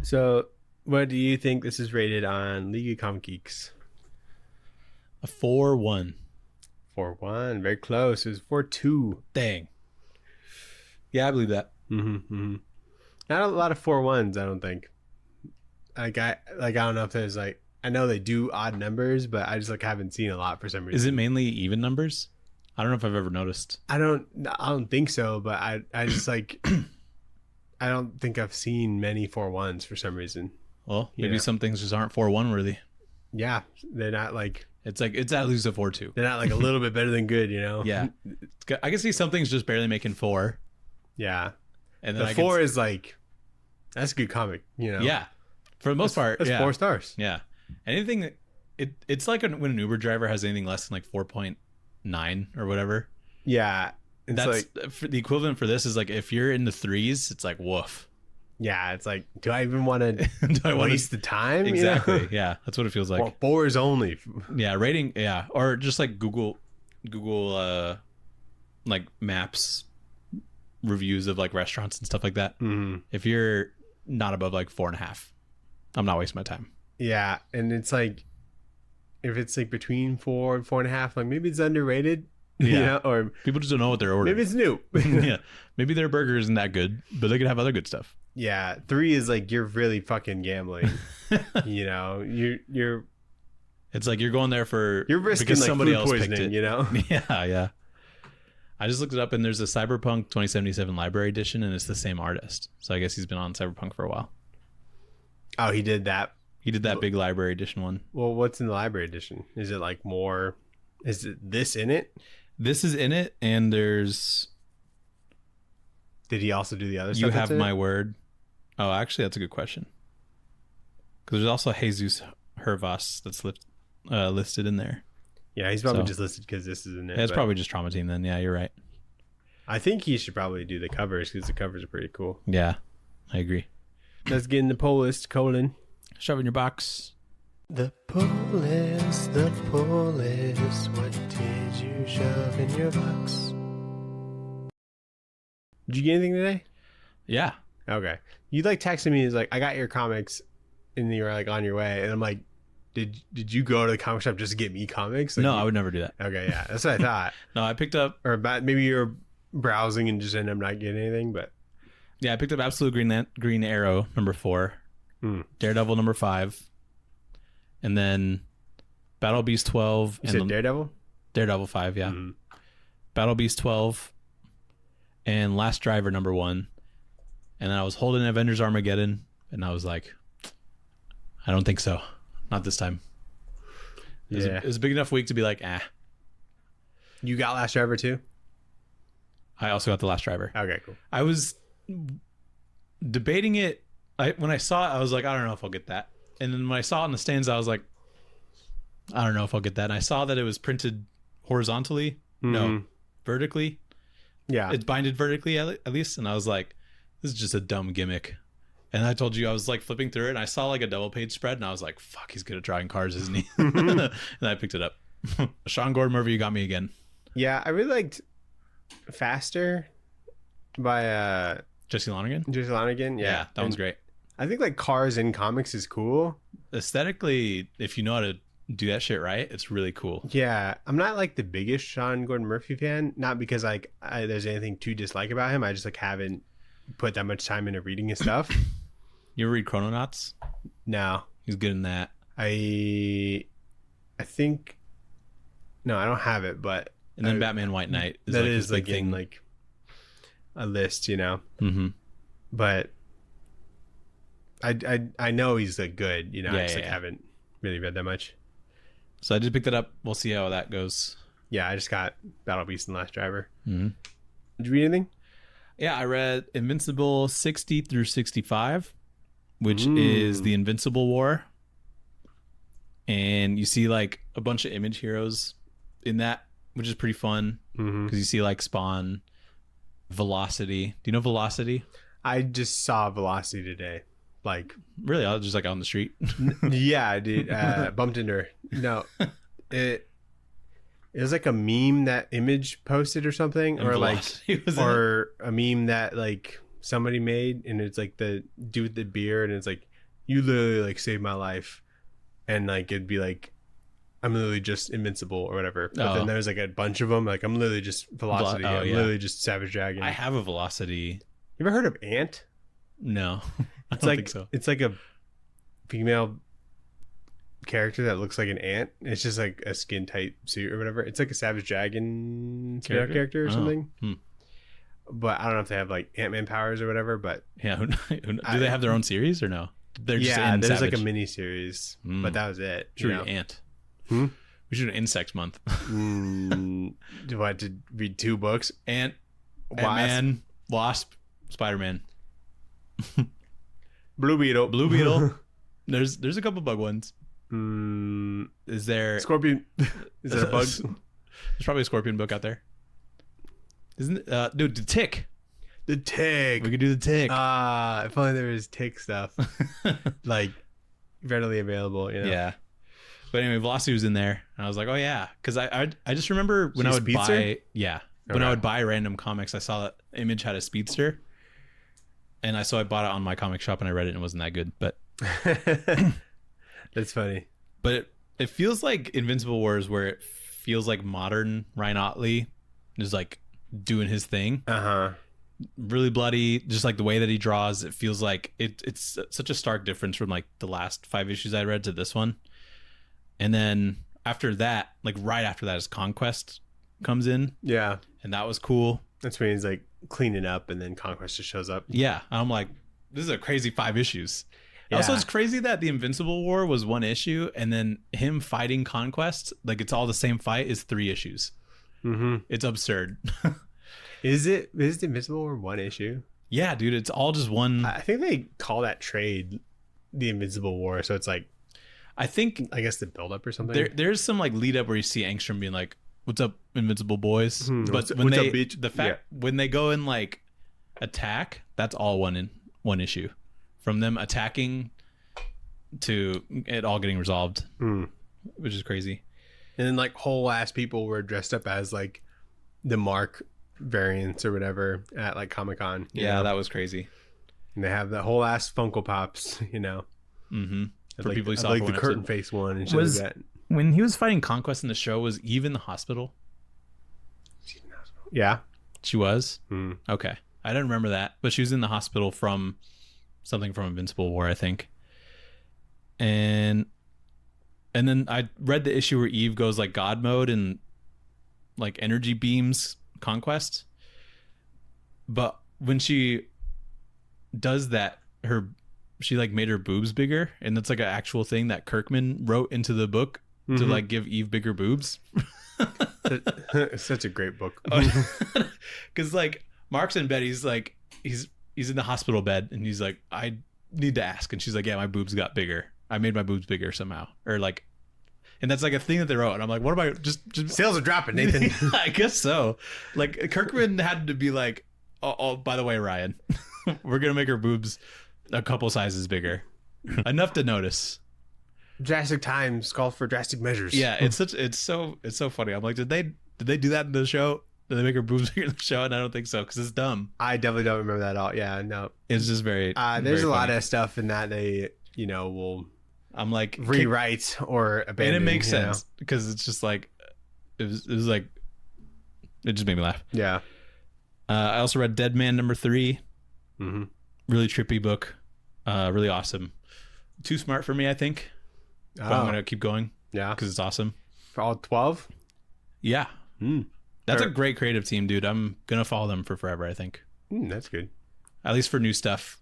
So what do you think this is rated on League of Comic Geeks? A 4-1. 4-1. Very close. It was 4-2. Dang. Yeah, I believe that. Mm-hmm. Not a lot of 4-1s, I don't think. I don't know if there's like, I know they do odd numbers, but I just like haven't seen a lot for some reason. Is it mainly even numbers? I don't know if I've ever noticed. I don't think so, but I just like I don't think I've seen many 4-1s for some reason. Well, maybe some things just aren't 4-1 worthy. Yeah, they're not like it's at least a 4-2. They're not like a little bit better than good, Yeah, I can see some things just barely making 4. Yeah, and then the 4 is like that's a good comic, Yeah. For the most part, that's 4 stars. Yeah. Anything it's like when an Uber driver has anything less than like 4.9 or whatever. Yeah. That's like, the equivalent for this is like if you're in the 3s, it's like woof. Yeah, it's like, do I even want to waste the time? Exactly. Yeah, that's what it feels like. Well, 4s only. Yeah, rating. Yeah, or just like Google, like maps reviews of like restaurants and stuff like that. Mm-hmm. If you're not above like 4.5. I'm not wasting my time. Yeah, and it's like if it's like between 4 and 4.5, like maybe it's underrated. Yeah, or people just don't know what they're ordering. Maybe it's new. Yeah, maybe their burger isn't that good, but they could have other good stuff. Yeah, 3 is like you're really fucking gambling. You're. It's like you're going there you're risking because like somebody food else poisoning, picked it. Yeah. I just looked it up, and there's a Cyberpunk 2077 Library Edition, and it's the same artist. So I guess he's been on Cyberpunk for a while. Oh, he did that. He did that big library edition one. Well, what's in the library edition? Is it like more? Is it this in it? This is in it, and there's. Did he also do the other stuff? You Have My Word. Oh, actually, that's a good question. Because there's also Jesus Hervas that's listed in there. Yeah, he's probably just listed because this is in it. Yeah, it's probably just Trauma Team then. Yeah, you're right. I think he should probably do the covers because the covers are pretty cool. Yeah, I agree. Let's get in the pull list, Colin. Shove in your box. The pull list. What did you shove in your box? Did you get anything today? Yeah. Okay. You like texted me, is like, I got your comics, and you were like on your way, and I'm like, did you go to the comic shop just to get me comics? Like, no, I would never do that. Okay, yeah, that's what I thought. No, I picked up, or maybe you're browsing and just ended up not getting anything, but yeah, I picked up Absolute Green Arrow number 4, Daredevil number 5, and then Battle Beast 12. You said Daredevil? Daredevil 5, yeah. Battle Beast 12 and Last Driver number 1. And then I was holding Avengers Armageddon, and I was like, I don't think so. Not this time. It was a big enough week to be like, You got Last Driver too? I also got The Last Driver. Okay, cool. I was debating it. When I saw it, I was like, I don't know if I'll get that. And then when I saw it in the stands, I was like, I don't know if I'll get that. And I saw that it was printed horizontally. No, vertically. Yeah. It's binded vertically at least. And I was like, this is just a dumb gimmick. And I told you, I was like flipping through it, and I saw like a double page spread, and I was like, fuck, he's good at drawing cards, isn't he? And I picked it up. Sean Gordon Murphy, you got me again. Yeah, I really liked Faster by Jesse Lonergan. Yeah, that one's great. I think like cars in comics is cool. Aesthetically, if you know how to do that shit right, it's really cool. Yeah, I'm not like the biggest Sean Gordon Murphy fan, not because like there's anything to dislike about him. I just like haven't put that much time into reading his stuff. You ever read Chrononauts? No, he's good in that. I think no, I don't have it, but and then Batman White Knight is that like is like in like a list, you know. Mm-hmm. But I know he's like good, you know. I just haven't really read that much. So I just picked it up. We'll see how that goes. Yeah, I just got Battle Beast and Last Driver. Mm-hmm. Did you read anything? Yeah, I read Invincible 60 through 65, which is the Invincible War. And you see like a bunch of Image heroes in that, which is pretty fun because you see like Spawn, Velocity. Do you know Velocity? I just saw Velocity today. Like really, I was just like out on the street. Yeah, dude. Bumped into her. No, it was like a meme that Image posted or something, and or like a meme that like somebody made, and it's like the dude with the beard, and it's like you literally like saved my life, and like it'd be like I'm literally just invincible or whatever. But then there's like a bunch of them. Like I'm literally just Velocity. I'm literally just Savage Dragon. I have a Velocity. You ever heard of Ant? No. I don't think so. It's like a female character that looks like an ant. It's just like a skin tight suit or whatever. It's like a Savage Dragon character or something. But I don't know if they have like Ant-Man powers or whatever. But yeah, do they have their own series or no? They're just there's Savage. like a mini series, but that was it. Should read Ant. We should do Insects Month. Do I have to read 2 books? Ant-Man, Wasp, Spider-Man. Blue Beetle. There's a couple bug ones. Is there Scorpion? Is there a bug? There's probably a Scorpion book out there. Isn't it? Dude, the Tick. The Tick. We could do the Tick. If only there was Tick stuff like readily available. You know? Yeah. But anyway, Velocity was in there, and I was like, oh yeah, because I just remember when I would buy when I would buy random comics, I saw that Image had a Speedster. And I bought it on my comic shop and I read it and it wasn't that good, but that's funny. But it feels like Invincible Wars where it feels like modern Ryan Otley is like doing his thing. Really bloody, just like the way that he draws. It feels like it's such a stark difference from like the last 5 issues I read to this one. And then after that, like right after that is Conquest comes in. Yeah. And that was cool. That's when he's like cleaning up and then Conquest just shows up. Yeah. I'm like, this is a crazy 5 issues. Yeah. Also, it's crazy that the Invincible War was 1 issue and then him fighting Conquest, like it's all the same fight, is 3 issues. It's absurd. Is the Invincible War 1 issue? Yeah, dude. It's all just one. I think they call that trade the Invincible War. So it's like, I guess the build up or something. There's some like lead up where you see Angstrom being like, "What's up, Invincible boys?" But when they go and like attack, that's all one issue. From them attacking to it all getting resolved, which is crazy. And then like whole ass people were dressed up as like the Mark variants or whatever at like Comic-Con. Yeah, that was crazy. And they have the whole ass Funko Pops, you know. For like, people who saw like the curtain face one and shit like that. When he was fighting Conquest in the show, was Eve in the hospital? Yeah. She was? Okay. I didn't remember that. But she was in the hospital from something from Invincible War, I think. And then I read the issue where Eve goes like God mode and like energy beams Conquest. But when she does that, she like made her boobs bigger, and that's like an actual thing that Kirkman wrote into the book to like give Eve bigger boobs. It's such a great book. Because like Mark's in bed, he's like he's in the hospital bed, and he's like, I need to ask, and she's like, yeah, my boobs got bigger. I made my boobs bigger somehow, or like, and that's like a thing that they wrote. And I'm like, what am I just sales are dropping, Nathan? I guess so. Like Kirkman had to be like, oh, by the way, Ryan, we're gonna make her boobs a couple sizes bigger, enough to notice. drastic times call for drastic measures. Yeah, it's so funny. I'm like, did they do that in the show? Did they make her boobs bigger in the show? And I don't think so, because it's dumb. I definitely don't remember that at all. Yeah, no. It's just very. There's very a lot funny. of stuff in that they, will. I'm like rewrite or abandon. And it makes sense because it's just like it was like it just made me laugh. Yeah. I also read Dead Man #3. Mm-hmm. Really trippy book. Really awesome. Too smart for me, I think. But I'm gonna keep going. Yeah, because it's awesome. For all 12. Yeah. That's a great creative team, dude. I'm gonna follow them for forever, I think. That's good. At least for new stuff.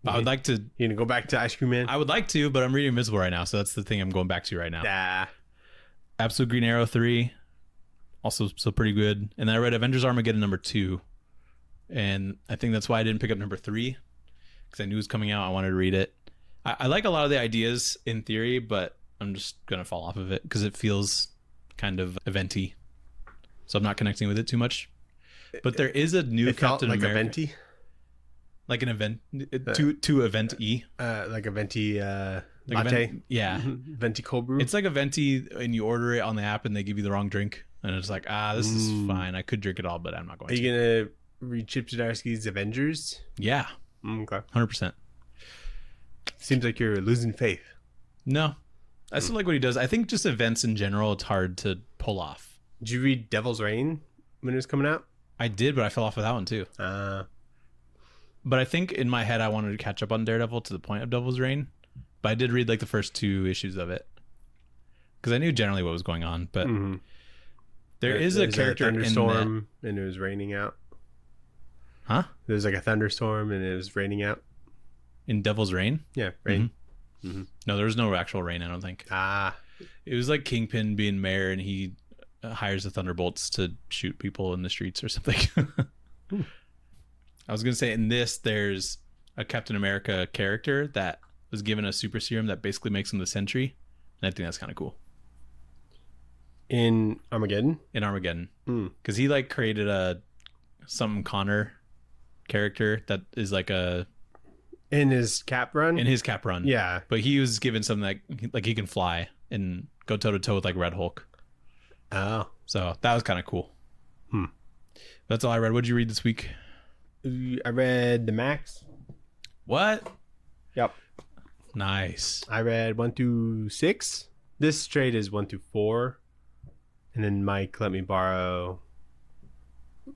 I would like to. You gonna go back to Ice Cream Man? I would like to, but I'm reading Invincible right now, so that's the thing I'm going back to right now. Yeah. Absolute Green Arrow 3, also still pretty good. And then I read Avengers Armageddon #2, and I think that's why I didn't pick up #3, because I knew it was coming out. I wanted to read it. I like a lot of the ideas in theory, but I'm just gonna fall off of it because it feels kind of eventy, so I'm not connecting with it too much. But there is a new Captain like America. Venti? Like an event, to event-y. Like a Venti Like latte? Yeah. Venti cold brew? It's like a venti, and you order it on the app, and they give you the wrong drink, and it's like, this is fine. I could drink it all, but I'm not going to. Are you gonna read Chip Zdarsky's Avengers? Yeah. Okay. 100%. Seems like you're losing faith. No, I still like what he does. I think just events in general, it's hard to pull off. Did you read Devil's Reign when it was coming out? I did, but I fell off of that one too. But I think in my head, I wanted to catch up on Daredevil to the point of Devil's Reign. But I did read like the first 2 issues of it because I knew generally what was going on. But there is a character in thunderstorm and it was raining out. Huh? There's like a thunderstorm and it was raining out. In Devil's Reign? Yeah, rain. No, there was no actual rain, I don't think. It was like Kingpin being mayor, and he hires the Thunderbolts to shoot people in the streets or something. I was going to say, in this, there's a Captain America character that was given a super serum that basically makes him the Sentry. And I think that's kind of cool. In Armageddon? In Armageddon. Because he like created a something Connor character that is like a... In his cap run? In his cap run. Yeah. But he was given something like he can fly and go toe to toe with like Red Hulk. Oh. So that was kind of cool. That's all I read. What did you read this week? I read The Max. What? Yep. Nice. I read 1 through 6. This trade is 1 through 4. And then Mike let me borrow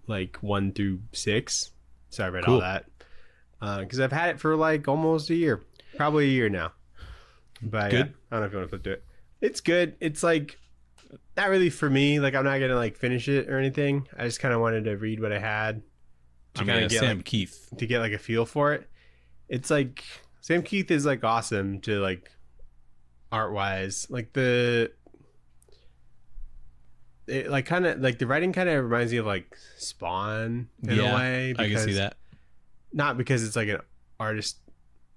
like 1 through 6. So I read all that. Because I've had it for like almost a year. Probably a year now. But good. Yeah, I don't know if you want to flip to it. It's good. It's like not really for me. Like I'm not going to like finish it or anything. I just kind of wanted to read what I had. To kind of get Sam like, Keith. To get like a feel for it. It's like Sam Keith is like awesome to like art wise. Like the writing kind of reminds me of like Spawn in a way. I can see that. Not because it's like an artist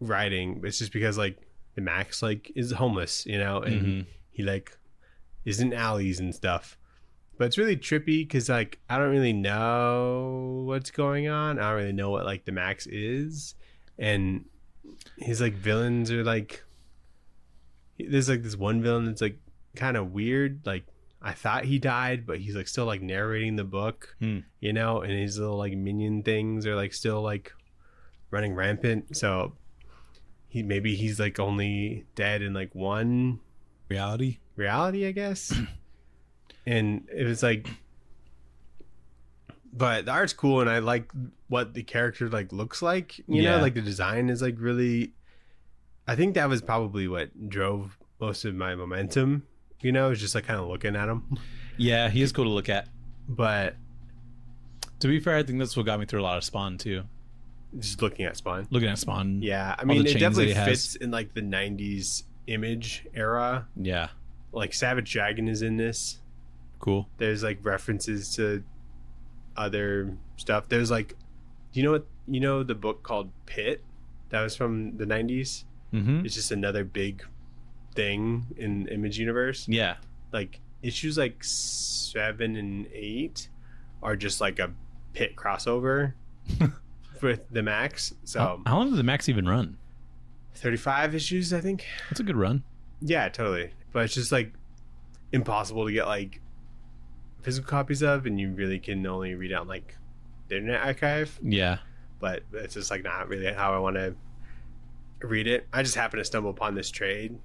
writing, but it's just because like the Max like is homeless, and he like is in alleys and stuff. But it's really trippy because like I don't really know what's going on. I don't really know what like the Max is, and his like villains are like there's like this one villain that's like kind of weird. Like I thought he died, but he's like still like narrating the book, and his little like minion things are like still like running rampant. So he's like only dead in like one reality, I guess. And it was like, but the art's cool, and I like what the character like looks like. You know, like the design is like really. I think that was probably what drove most of my momentum. Is just like kind of looking at him. Yeah, he is cool to look at. But to be fair, I think that's what got me through a lot of Spawn too. Just looking at Spawn. Yeah, I mean, it definitely fits in like the 90s image era. Yeah, like Savage Dragon is in this. Cool. There's like references to other stuff. There's like, do you know the book called Pit that was from the 90s? It's just another big thing in Image Universe. Yeah, like issues like 7 and 8 are just like a Pit crossover with the Max. So how long did the Max even run? 35 issues, I think. That's a good run. Yeah, totally. But it's just like impossible to get like physical copies of, and you really can only read out like the Internet Archive. Yeah. But it's just like not really how I want to read it. I just happened to stumble upon this trade.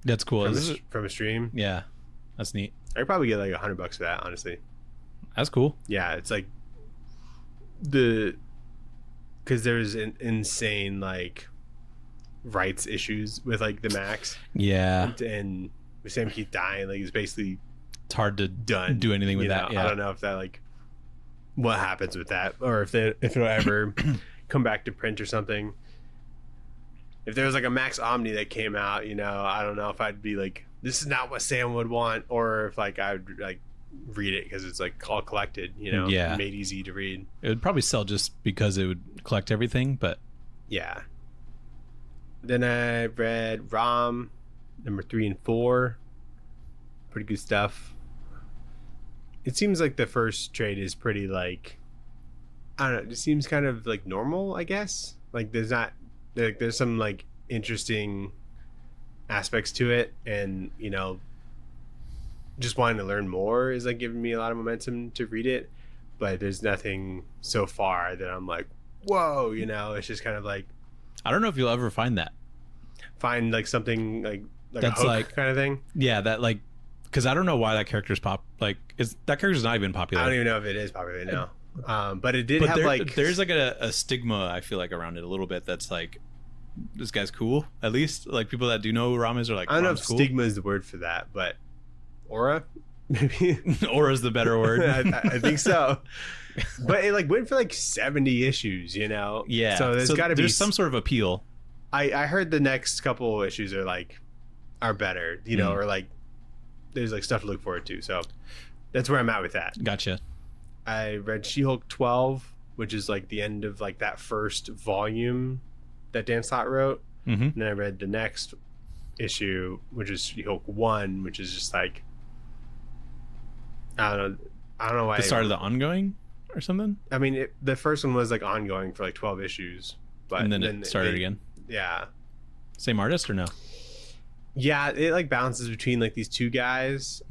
That's cool. From a stream. Yeah, that's neat. I could probably get like $100 for that, honestly. That's cool. Yeah, it's like because there's an insane like rights issues with like the Max. Yeah, and Sam keep dying. Like it's basically hard to do anything with that. Yeah. I don't know if that like what happens with that, or if it'll ever come back to print or something. If there was like a Max Omni that came out, I don't know if I'd be like, this is not what Sam would want, or if like I would like read it because it's like all collected, made easy to read. It would probably sell just because it would collect everything, but yeah. Then I read ROM number 3 and 4. Pretty good stuff. It seems like the first trade is pretty like, I don't know, it seems kind of like normal, I guess. Like there's some like interesting aspects to it, and just wanting to learn more is like giving me a lot of momentum to read it. But there's nothing so far that I'm like, whoa, it's just kind of like, I don't know if you'll ever find like something like that's a hook like kind of thing. Yeah, that like, because I don't know why that character's that character's not even popular. I don't even know if it is popular now. But it did have like, there's like a stigma I feel like around it a little bit. That's like, this guy's cool. At least like people that do know who ROM is are like, I don't know if cool. Stigma is the word for that, but aura, maybe. Aura's the better word. I think so. But it like went for like 70 issues, Yeah. So there's some sort of appeal. I heard the next couple issues are better, or like there's like stuff to look forward to. So that's where I'm at with that. Gotcha. I read She-Hulk 12, which is like the end of like that first volume that Dan Slott wrote. Mm-hmm. And then I read the next issue, which is She-Hulk 1, which is just like, I don't know why. The start of the ongoing or something? I mean, the first one was like ongoing for like 12 issues. But and then it started again? Yeah. Same artist or no? Yeah, it like bounces between like these two guys.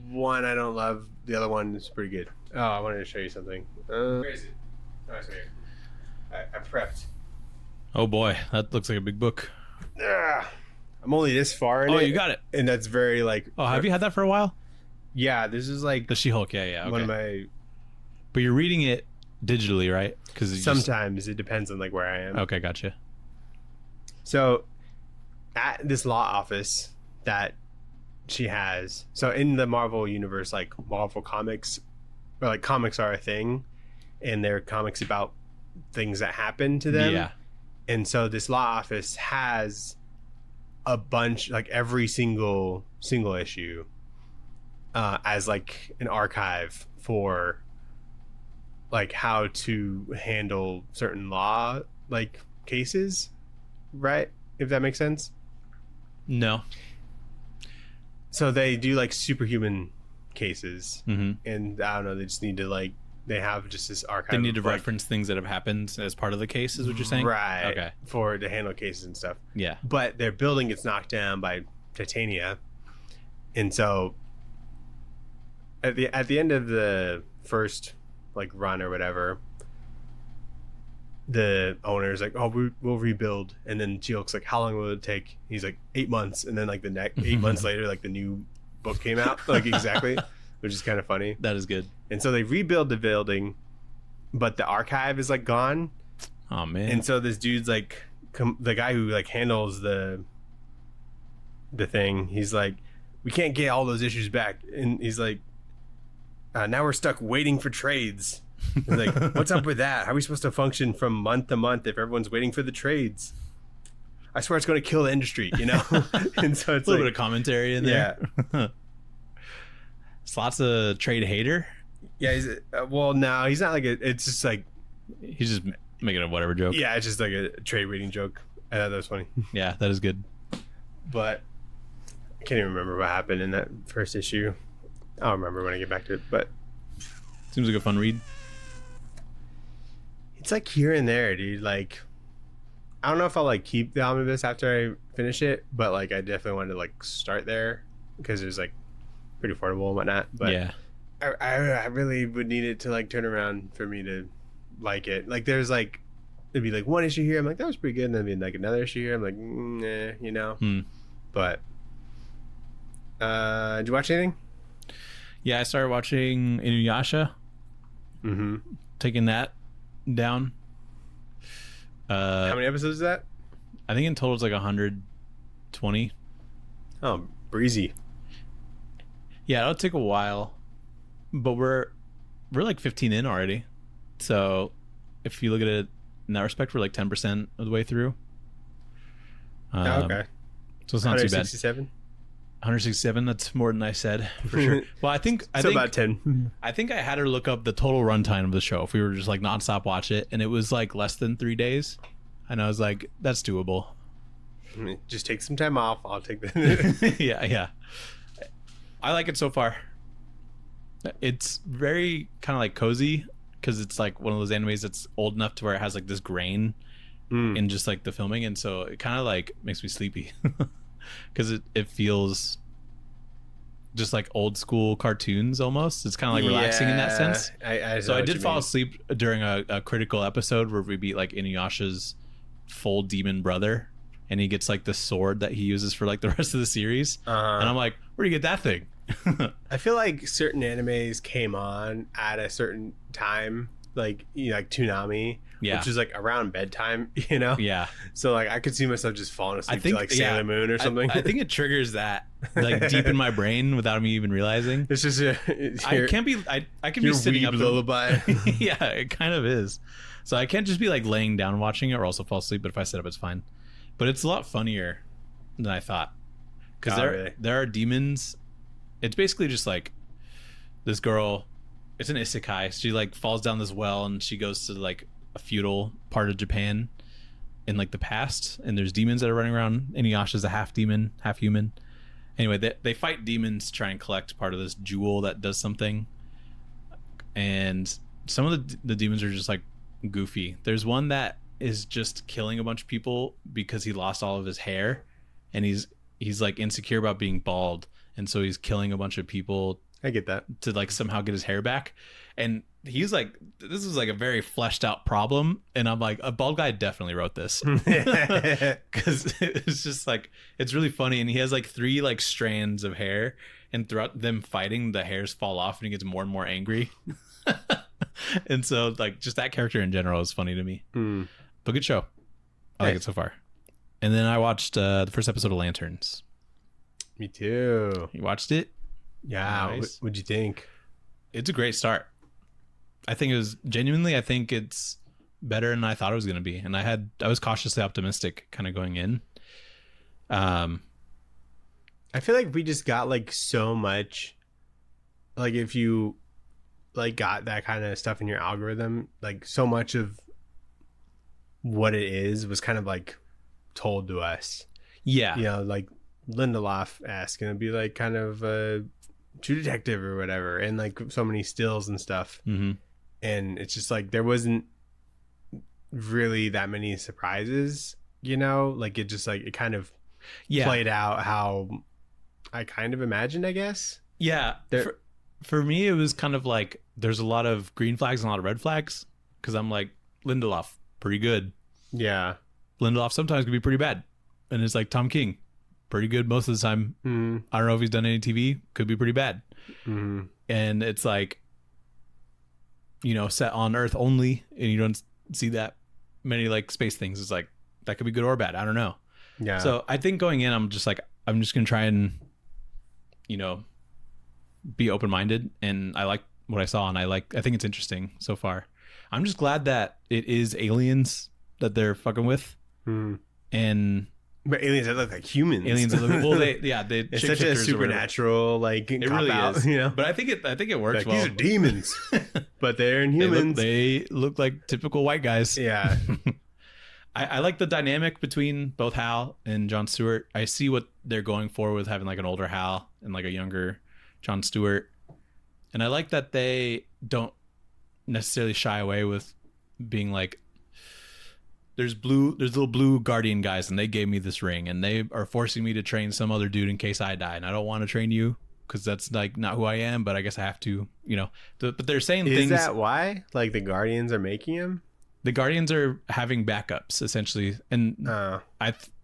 One I don't love, the other one is pretty good. Oh, I wanted to show you something. Where is it? Oh, it's here. I prepped. Oh boy, that looks like a big book. I'm only this far in it. Oh, you got it. And that's very like... Oh, have you had that for a while? Yeah, this is like... The She-Hulk, yeah. Okay. One of my... But you're reading it digitally, right? Because sometimes it depends on like where I am. Okay, gotcha. So at this law office that she has, so in the Marvel universe, like Marvel comics, or like comics are a thing, and they're comics about things that happen to them. Yeah. And so this law office has a bunch, like every single issue, as like an archive for like how to handle certain law like cases, right? If that makes sense. No. So they do like superhuman cases, mm-hmm. and I don't know, they just need to like, they have just this archive. They need to like, reference things that have happened as part of the case, is what you're saying? Right. Okay. For to handle cases and stuff. Yeah. But their building gets knocked down by Titania, and so at the end of the first like run or whatever, the owner's like, oh, we'll rebuild, and then She-Hulk's like, how long will it take? He's like 8 months, and then like the next 8 months later, like the new book came out, like exactly, which is kind of funny. That is good. And so they rebuild the building, but the archive is like gone. Oh man. And so this dude's like, the guy who like handles the thing, he's like, we can't get all those issues back, and he's like, now we're stuck waiting for trades. He's like, what's up with that? How are we supposed to function from month to month if everyone's waiting for the trades? I swear it's going to kill the industry, And so it's a little bit of commentary in there. Yeah. Slott's a trade hater. Yeah. Well, no, he's not like it's just like, he's just making a whatever joke. Yeah, it's just like a trade rating joke. I thought that was funny. Yeah, that is good. But I can't even remember what happened in that first issue. I'll remember when I get back to it, but seems like a fun read. It's like here and there, dude. Like I don't know if I'll like keep the omnibus after I finish it, but like I definitely wanted to like start there because it was like pretty affordable and whatnot. But Yeah. I really would need it to like turn around for me to like it. Like there's like there'd be like one issue here, I'm like that was pretty good, and then there'd be like another issue here, I'm like nah, you know. But did you watch anything? Yeah, I started watching Inuyasha. Taking that down. How many episodes is that? I think in total it's like 120. Oh, breezy. Yeah, it'll take a while, but we're like 15 in already. So if you look at it in that respect, we're like 10% of the way through. Okay. So it's not too bad. 167? 167. That's more than I said for sure. Well, I think about 10. I think I had her look up the total runtime of the show if we were just like nonstop watch it, and it was like less than 3 days, and I was like, that's doable. Just take some time off. I'll take that. Yeah. I like it so far. It's very kind of like cozy because it's like one of those animes that's old enough to where it has like this grain in just like the filming, and so it kind of like makes me sleepy. Because it feels just like old school cartoons almost. It's kind of like relaxing in that sense. I did fall asleep during a critical episode where we beat like Inuyasha's full demon brother, and he gets like the sword that he uses for like the rest of the series. And I'm like, where do you get that thing? I feel like certain animes came on at a certain time, like like Toonami. Yeah. Which is like around bedtime, you know? Yeah. So like I could see myself just falling asleep to like Sailor Moon or something. I think it triggers that like deep in my brain without me even realizing. It's just I can be sitting up lullaby. Yeah, it kind of is. So I can't just be like laying down watching it or also fall asleep, but if I sit up it's fine. But it's a lot funnier than I thought. Because there are demons. It's basically just like this girl, it's an isekai. She like falls down this well and she goes to like a feudal part of Japan in like the past, and there's demons that are running around. Inuyasha's a half demon, half human. Anyway, they fight demons to try and collect part of this jewel that does something, and some of the demons are just like goofy. There's one that is just killing a bunch of people because he lost all of his hair, and he's like insecure about being bald, and so he's killing a bunch of people. I get that. To like somehow get his hair back. And he's like, this is like a very fleshed out problem, and I'm like, a bald guy definitely wrote this. Because it's just like, it's really funny, and he has like 3 like strands of hair, and throughout them fighting the hairs fall off and he gets more and more angry. And so like just that character in general is funny to me. But good show. I like it so far. And then I watched the first episode of Lanterns. Me too. You watched it? Yeah. Nice. What'd you think? It's a great start. I think it's better than I thought it was going to be. And I was cautiously optimistic kind of going in. I feel like we just got like so much, like if you like got that kind of stuff in your algorithm, like so much of what it is was kind of like told to us. Yeah. You know, like Lindelof-esque, and it'd be like kind of a True Detective or whatever, and like so many stills and stuff. And it's just like there wasn't really that many surprises, you know, like it just like it kind of played out how I kind of imagined, I guess. Yeah. For me, it was kind of like there's a lot of green flags and a lot of red flags, because I'm like, Lindelof, pretty good. Yeah. Lindelof sometimes can be pretty bad. And it's like Tom King, pretty good most of the time. I don't know if he's done any TV, could be pretty bad. And it's like, you know, set on Earth only, and you don't see that many like space things. It's like that could be good or bad. I don't know. Yeah. So I think going in, I'm just gonna try and, you know, be open-minded, and I like what I saw, and I think it's interesting so far. I'm just glad that it is aliens that they're fucking with, and but aliens that look like humans. Aliens that look, well, it's such a supernatural like it really out, is, you know. But I think it works like, well. These are demons, but they're inhumans. They look like typical white guys. Yeah. I like the dynamic between both Hal and Jon Stewart. I see what they're going for with having like an older Hal and like a younger Jon Stewart. And I like that they don't necessarily shy away with being like there's little blue guardian guys, and they gave me this ring, and they are forcing me to train some other dude in case I die, and I don't want to train you because that's like not who I am, but I guess I have to, you know. But they're saying things. Is that why? Like the Guardians are making him? The Guardians are having backups essentially, and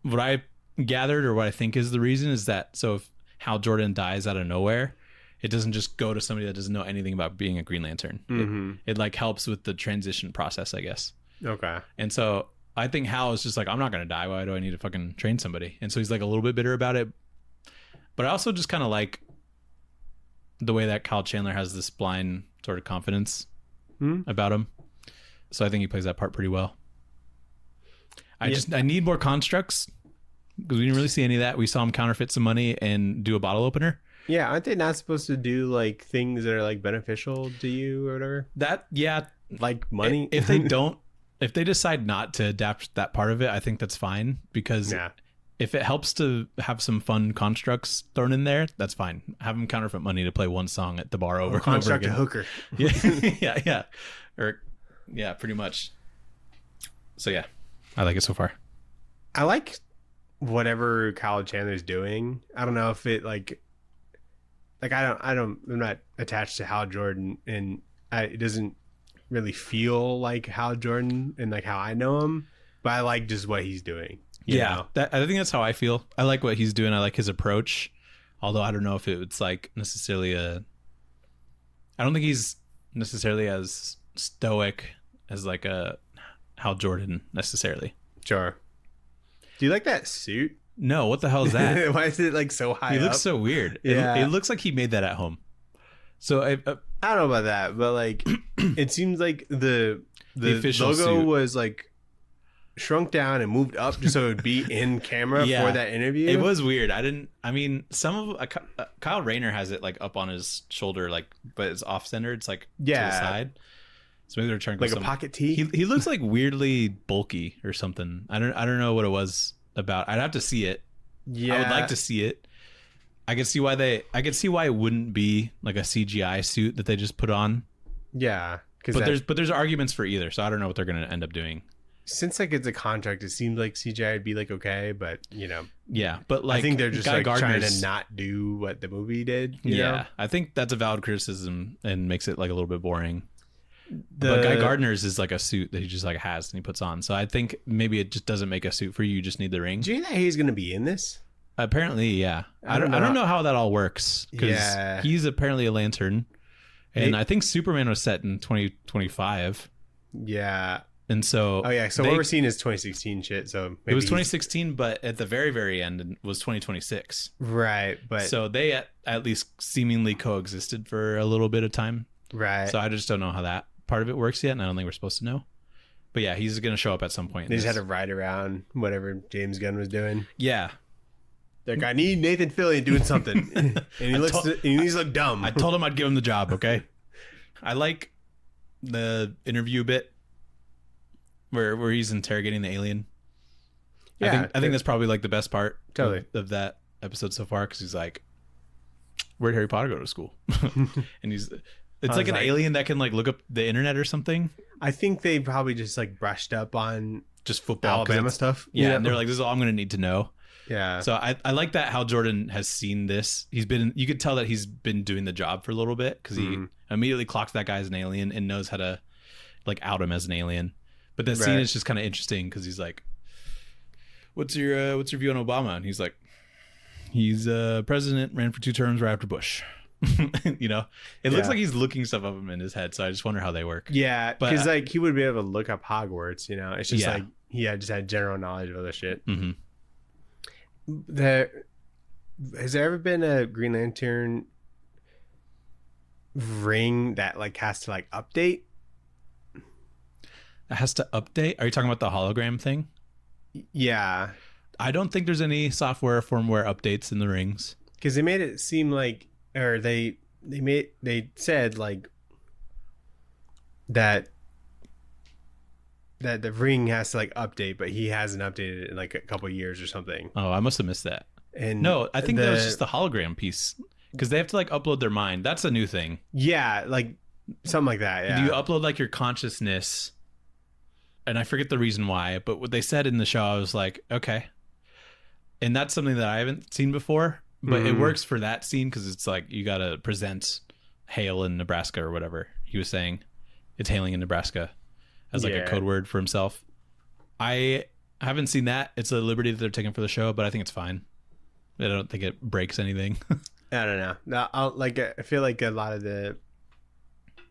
what I gathered, or what I think is the reason, is that so if Hal Jordan dies out of nowhere, it doesn't just go to somebody that doesn't know anything about being a Green Lantern. Mm-hmm. It like helps with the transition process, I guess. Okay. And so I think Hal is just like, I'm not going to die. Why do I need to fucking train somebody? And so he's like a little bit bitter about it. But I also just kind of like the way that Kyle Chandler has this blind sort of confidence about him. So I think he plays that part pretty well. I need more constructs because we didn't really see any of that. We saw him counterfeit some money and do a bottle opener. Yeah. Aren't they not supposed to do like things that are like beneficial to you or whatever? Like money. If they decide not to adapt that part of it, I think that's fine, because if it helps to have some fun constructs thrown in there, that's fine. Have them counterfeit money to play one song at the bar over and over again. Construct a hooker. Yeah, pretty much. So yeah, I like it so far. I like whatever Kyle Chandler's doing. I don't know if it I'm not attached to Hal Jordan, and it doesn't really feel like Hal Jordan and like how I know him, but I like just what he's doing. I think that's how I feel. I like what he's doing. I like his approach, although I don't know if it's like necessarily I don't think he's necessarily as stoic as like a Hal Jordan necessarily. Sure. Do you like that suit? No, what the hell is that? Why is it like so high? He looks so weird. Yeah. It looks like he made that at home. So I don't know about that, but like it seems like the official logo suit was like shrunk down and moved up just so it would be in camera for that interview. It was weird. Some of Kyle Rayner has it like up on his shoulder, like, but it's off center. It's like to the side. So maybe they're trying to like a pocket tee. He looks like weirdly bulky or something. I don't know what it was about. I'd have to see it. Yeah, I would like to see it. I could see why it wouldn't be like a CGI suit that they just put on. Yeah, but there's arguments for either, so I don't know what they're going to end up doing. Since like it's a contract, it seems like CGI would be like okay, but you know. Yeah, but like I think they're just like trying to not do what the movie did. You know? I think that's a valid criticism and makes it like a little bit boring. But Guy Gardner's is like a suit that he just like has and he puts on. So I think maybe it just doesn't make a suit for you. You just need the ring. Do you know that he's going to be in this? Apparently, yeah. I don't know how that all works, because he's apparently a Lantern, and I think Superman was set in 2025. Yeah. And so so what we're seeing is 2016 shit. So maybe it was 2016, but at the very, very end was 2026. Right, but so they at least seemingly coexisted for a little bit of time. Right. So I just don't know how that part of it works yet, and I don't think we're supposed to know. But yeah, he's going to show up at some point. They just had to ride around whatever James Gunn was doing. Yeah. Like, I need Nathan Fillion doing something, and he needs to look dumb. I told him I'd give him the job. Okay. I like the interview bit where he's interrogating the alien. Yeah, I think that's probably like the best part of that episode so far, because he's like, "Where'd Harry Potter go to school?" And it's like an alien that can like look up the internet or something. I think they probably just like brushed up on just football, Alabama stuff. Yeah, and they're like, "This is all I'm going to need to know." Yeah. So I like that Hal Jordan has seen this. You could tell that he's been doing the job for a little bit, because he immediately clocks that guy as an alien and knows how to like out him as an alien. But that scene is just kind of interesting, because he's like, what's your view on Obama? And he's like, he's president, ran for 2 terms right after Bush. You know, it looks like he's looking stuff up in his head. So I just wonder how they work. Yeah, because like he would be able to look up Hogwarts. You know, it's just like he just had general knowledge of other shit. Mm-hmm. Has there ever been a Green Lantern ring that like has to like update? It has to update? Are you talking about the hologram thing? Yeah. I don't think there's any software firmware updates in the rings. Because they made it seem like, or they said like that the ring has to like update, but he hasn't updated it in like a couple of years or something. Oh, I must have missed that. And no, I think that was just the hologram piece, because they have to like upload their mind. That's a new thing. Yeah, like something like that. Yeah. Do you upload like your consciousness and I forget the reason why, but what they said in the show, I was like, okay. And that's something that I haven't seen before, but it works for that scene because it's like you got to present hail in Nebraska or whatever he was saying. It's hailing in Nebraska as like a code word for himself. I haven't seen that. It's a liberty that they're taking for the show, but I think it's fine. I don't think it breaks anything. I don't know. No, I feel like a lot of the,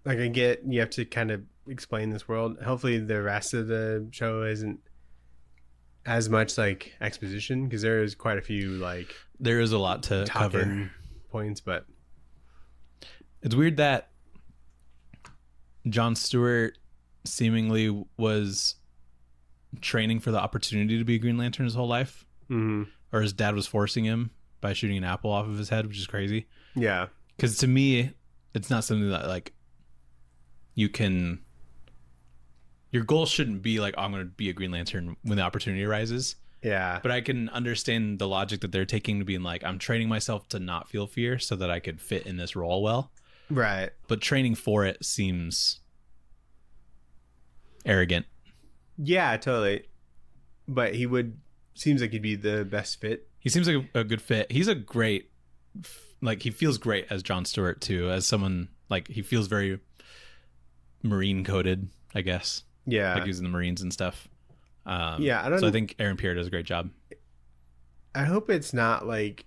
like I get you have to kind of explain this world. Hopefully the rest of the show isn't as much like exposition because there is quite a few like there is a lot to cover points, but it's weird that Jon Stewart seemingly was training for the opportunity to be a Green Lantern his whole life, or his dad was forcing him by shooting an apple off of his head, which is crazy. Yeah, because to me, it's not something that like you can. Your goal shouldn't be like, oh, I'm going to be a Green Lantern when the opportunity arises. Yeah. But I can understand the logic that they're taking to being like, I'm training myself to not feel fear so that I could fit in this role well. Right. But training for it seems arrogant. Yeah, totally. But seems like he'd be the best fit. He seems like a good fit. He's a great, like, he feels great as Jon Stewart too, as someone, like, he feels very Marine coded, I guess. Yeah. Like he's in the Marines and stuff. I think Aaron Pierre does a great job. I hope it's not like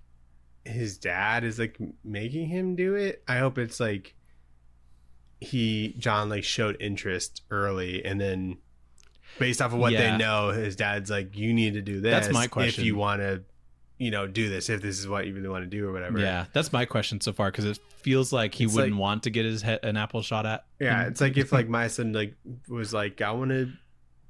his dad is like making him do it. I hope it's like John like showed interest early and then based off of what they know, his dad's like, you need to do this. That's my question. If you want to, do this, if this is what you really want to do or whatever. Yeah, that's my question so far because it feels like he wouldn't want to get his head an apple shot at. Yeah, it's like if like my son like was like, I want to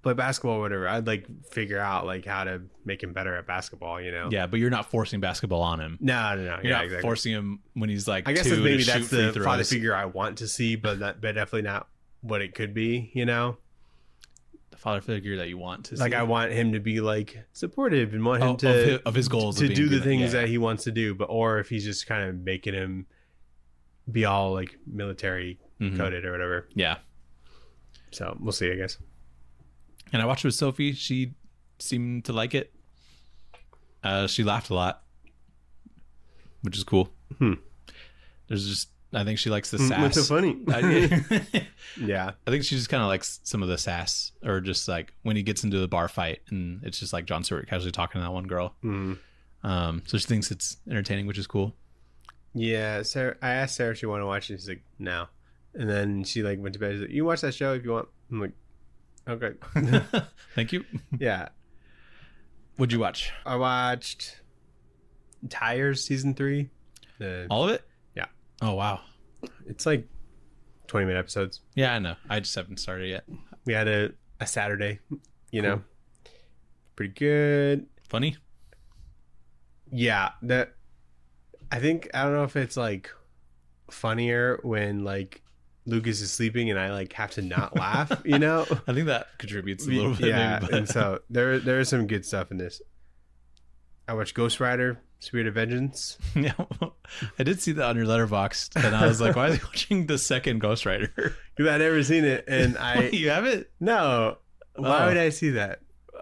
play basketball or whatever, I'd like figure out like how to make him better at basketball, Yeah, but you're not forcing basketball on him. No. You're not forcing him when he's like. I guess maybe that's the father figure I want to see, but definitely not what it could be. The father figure that you want to see. Like I want him to be like supportive and want him to of his goals to do the things that he wants to do, or if he's just kind of making him be all like military coded or whatever. Yeah. So we'll see, I guess. And I watched it with Sophie. She seemed to like it. She laughed a lot, which is cool. There's just, I think she likes the sass. What's so funny? Yeah. I think she just kind of likes some of the sass, or just like when he gets into the bar fight and it's just like Jon Stewart casually talking to that one girl. So she thinks it's entertaining, which is cool. Yeah. Sarah, I asked Sarah if she wanted to watch it. She's like, no. And then she like went to bed. She's like, you can watch that show if you want. I'm like, okay. Thank you. Yeah. What'd you watch? I watched Tires season 3. All of it? Yeah. Oh, wow. It's like 20-minute episodes. Yeah, I know. I just haven't started yet. We had a Saturday, cool. Pretty good. Funny? Yeah. I don't know if it's like funnier when like Lucas is sleeping and I like have to not laugh, I think that contributes a little bit. Yeah, maybe, and so there is some good stuff in this. I watched Ghost Rider, Spirit of Vengeance. Yeah, I did see that on your Letterboxd, and I was like, why is he watching the second Ghost Rider? Because I'd never seen it, and You haven't? No. Why would I see that?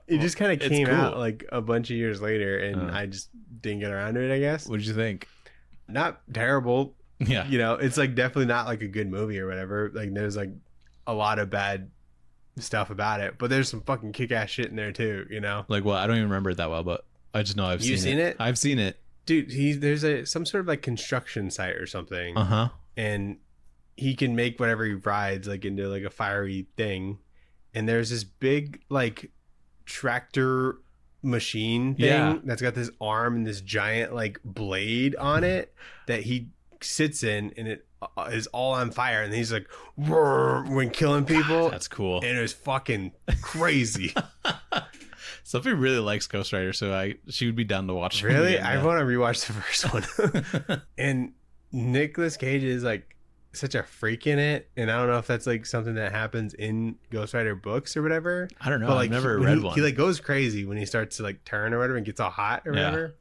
It just kind of came cool. out like a bunch of years later, and I just didn't get around to it, I guess. What did you think? Not terrible. Yeah. It's like definitely not like a good movie or whatever. Like there's like a lot of bad stuff about it, but there's some fucking kick-ass shit in there too, Like what? I don't even remember it that well, but I just know I've seen it. You've seen it? I've seen it. Dude, there's some sort of like construction site or something. And he can make whatever he rides like into like a fiery thing. And there's this big like tractor machine thing that's got this arm and this giant like blade on it that he sits in, and it is all on fire, and he's like when killing people. God, that's cool. And it was fucking crazy. Sophie really likes Ghost Rider, so she would be down to watch it. Really? I want to rewatch the first one. And Nicolas Cage is like such a freak in it, and I don't know if that's like something that happens in Ghost Rider books or whatever. I don't know. But like I've never read one. He like goes crazy when he starts to like turn or whatever and gets all hot or whatever.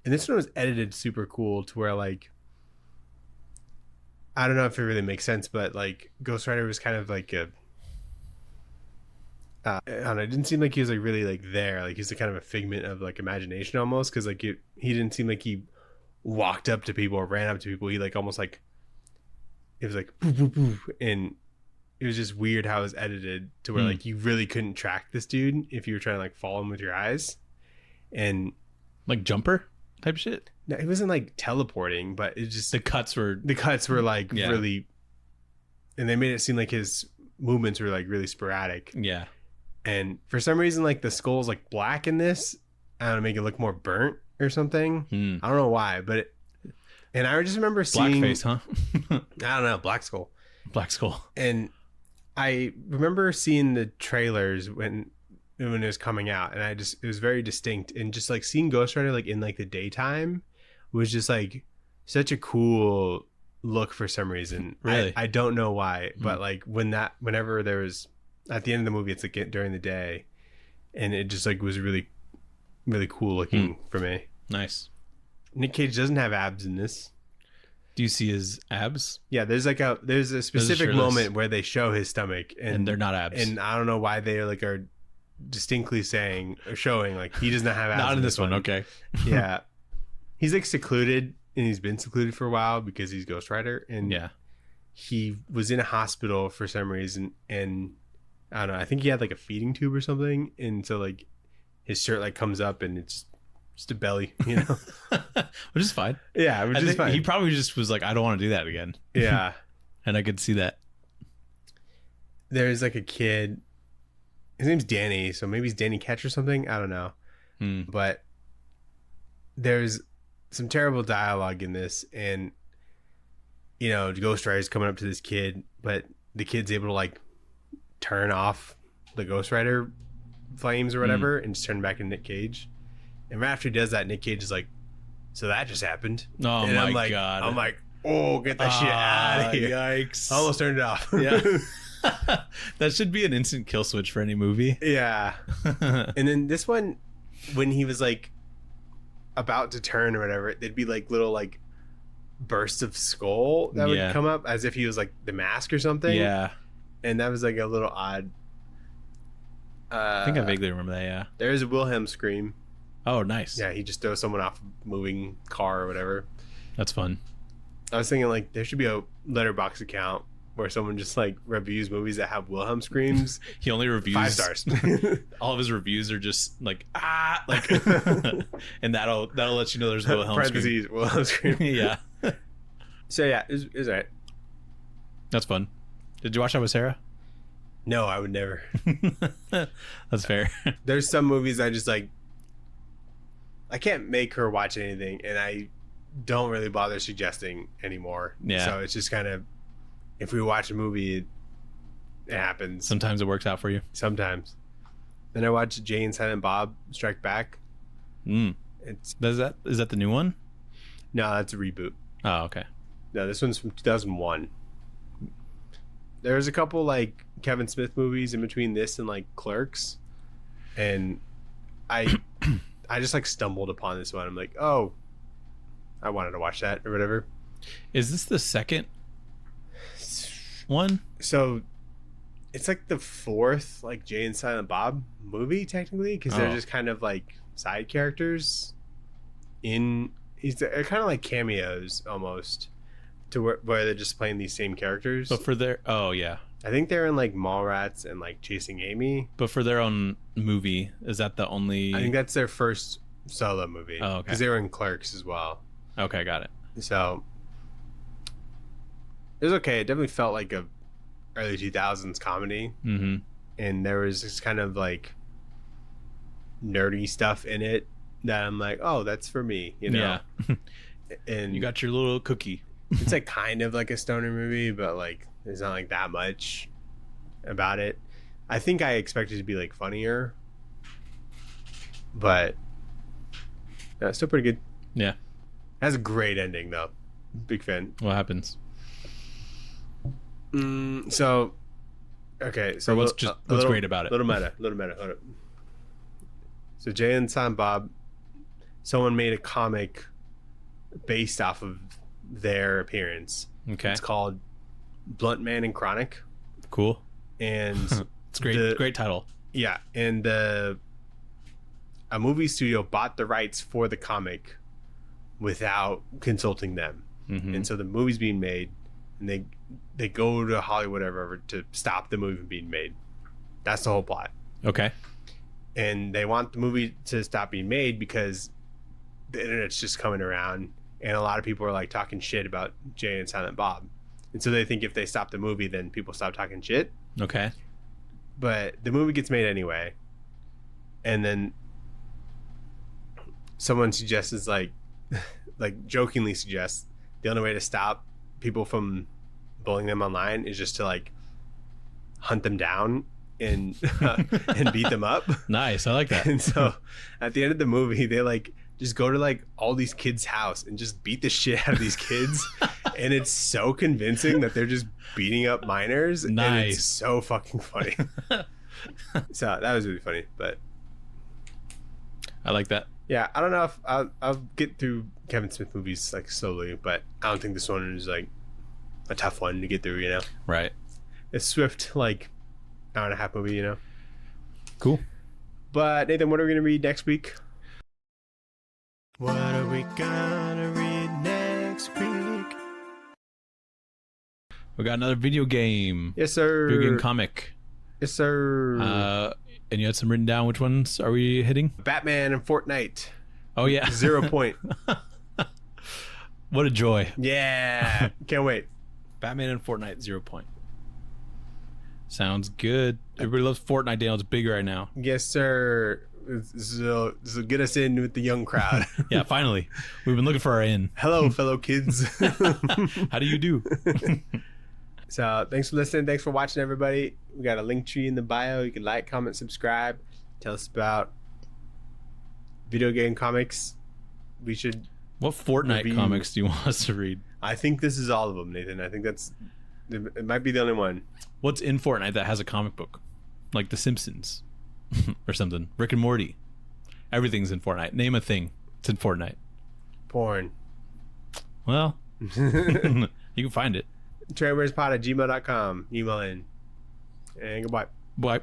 And this one was edited super cool to where like, I don't know if it really makes sense, but like Ghost Rider was kind of like I don't know, it didn't seem like he was like really like there. Like he's a kind of a figment of like imagination almost, because like he didn't seem like he walked up to people or ran up to people. He like almost like it was like boo, boo, boo, and it was just weird how it was edited to where like you really couldn't track this dude if you were trying to like follow him with your eyes. And like Jumper type shit. No, it wasn't like teleporting, but it just The cuts were like really, and they made it seem like his movements were like really sporadic. Yeah. And for some reason, like the skull's like black in this. I don't know, make it look more burnt or something. I don't know why, but and I just remember seeing blackface, huh? I don't know, black skull. Black skull. And I remember seeing the trailers when it was coming out, and it was very distinct, and just like seeing Ghost Rider like in like the daytime was just like such a cool look for some reason. Really? I don't know why, but like whenever there was at the end of the movie, it's like during the day, and it just like was really, really cool looking for me. Nice. Nick Cage doesn't have abs in this. Do you see his abs? Yeah, there's a specific moment where they show his stomach, and they're not abs. And I don't know why they like are distinctly saying or showing like he does not have abs. Not in this one. Okay. Yeah, he's like secluded, and he's been secluded for a while because he's Ghost Rider, and he was in a hospital for some reason, and I don't know, I think he had like a feeding tube or something, and so like his shirt like comes up and it's just a belly, you know. Which is fine. Yeah, which is fine. He probably just was like, I don't want to do that again. Yeah. And I could see that. There's like a kid, his name's Danny, so maybe he's Danny Ketch or something, I don't know. But there's some terrible dialogue in this, and you know, Ghost Rider's coming up to this kid, but the kid's able to like turn off the Ghost Rider flames or whatever and just turn back into Nick Cage. And right after he does that, Nick Cage is like, so that just happened. Oh, and my God. I'm like, oh, get that shit out of here. Yikes. I almost turned it off. Yeah. That should be an instant kill switch for any movie. Yeah. And then this one, when he was like about to turn or whatever, there'd be like little like bursts of skull that would come up as if he was like the mask or something. Yeah. And that was like a little odd. I think I vaguely remember that, yeah. There is a Wilhelm scream. Oh, nice. Yeah, he just throws someone off a moving car or whatever. That's fun. I was thinking like there should be a Letterboxd account where someone just like reviews movies that have Wilhelm screams. He only reviews 5 stars. All of his reviews are just like like and that'll let you know there's Wilhelm parentheses scream. Wilhelm scream. Yeah. So yeah, it was alright. That's fun. Did you watch that with Sarah? No, I would never. That's fair. There's some movies I just like, I can't make her watch anything, and I don't really bother suggesting anymore. Yeah. So it's just kind of, if we watch a movie, it happens. Sometimes it works out for you. Sometimes. Then I watched Jay and Silent Bob Strike Back. Is that the new one? No, that's a reboot. Oh, okay. No, this one's from 2001. There's a couple like Kevin Smith movies in between this and like Clerks, and I just like stumbled upon this one. I'm like, oh, I wanted to watch that or whatever. Is this the second one? So it's like the 4th like Jay and Silent Bob movie technically, because they're just kind of like side characters they're kind of like cameos almost, to where they're just playing these same characters. But for their I think they're in like Mallrats and like Chasing Amy. But for their own movie, is that the only? I think that's their first solo movie. Oh, okay. Because they were in Clerks as well. Okay, got it. So it was okay. It definitely felt like a early 2000s comedy. Mm-hmm. And there was this kind of like nerdy stuff in it that I'm like, oh, that's for me, you know? Yeah. And you got your little cookie. It's like kind of like a stoner movie, but like there's not like that much about it. I think I expected it to be like funnier, but it's still pretty good. Yeah. It has a great ending though. Big fan. What happens? So what's great about it? Little meta. Hold up. So Jay and Silent Bob, someone made a comic based off of their appearance. Okay. It's called Blunt Man and Chronic. Cool. And it's great. Great title. Yeah, and a movie studio bought the rights for the comic without consulting them. And so the movie's being made, and they go to Hollywood or whatever to stop the movie from being made. That's the whole plot. Okay. And they want the movie to stop being made because the internet's just coming around, and a lot of people are like talking shit about Jay and Silent Bob. And so they think if they stop the movie, then people stop talking shit. Okay. But the movie gets made anyway. And then someone suggests, like jokingly suggests, the only way to stop people from bullying them online is just to like hunt them down and and beat them up. Nice. I like that. And so at the end of the movie, they like just go to like all these kids' house and just beat the shit out of these kids. And it's so convincing that they're just beating up minors. Nice. And it's so fucking funny. So that was really funny. But I like that. yeah, I don't know if I'll get through Kevin Smith movies like slowly, but I don't think this one is like a tough one to get through, you know? Right. It's swift, like hour and a half movie, you know? Cool. But Nathan, what are we going to read next week? What are we going to read next week? We got another video game. Yes, sir. Video game comic. Yes, sir. And you had some written down. Which ones are we hitting? Batman and Fortnite. Oh, yeah. 0 point. What a joy. Yeah. Can't wait. Batman and Fortnite, 0 point. Sounds good. Everybody loves Fortnite. Daniel, it's big right now. Yes, sir. This will get us in with the young crowd. Yeah, finally. We've been looking for our in. Hello, fellow kids. How do you do? So thanks for listening. Thanks for watching, everybody. We got a link tree in the bio. You can like, comment, subscribe. Tell us about video game comics. We should. What Fortnite review. comics do you want us to read? I think this is all of them, Nathan. I think it might be the only one. What's in Fortnite that has a comic book? Like The Simpsons or something. Rick and Morty. Everything's in Fortnite. Name a thing. It's in Fortnite. Porn. Well, you can find it. tradewaiterspod@gmail.com. Email in. And goodbye. Bye.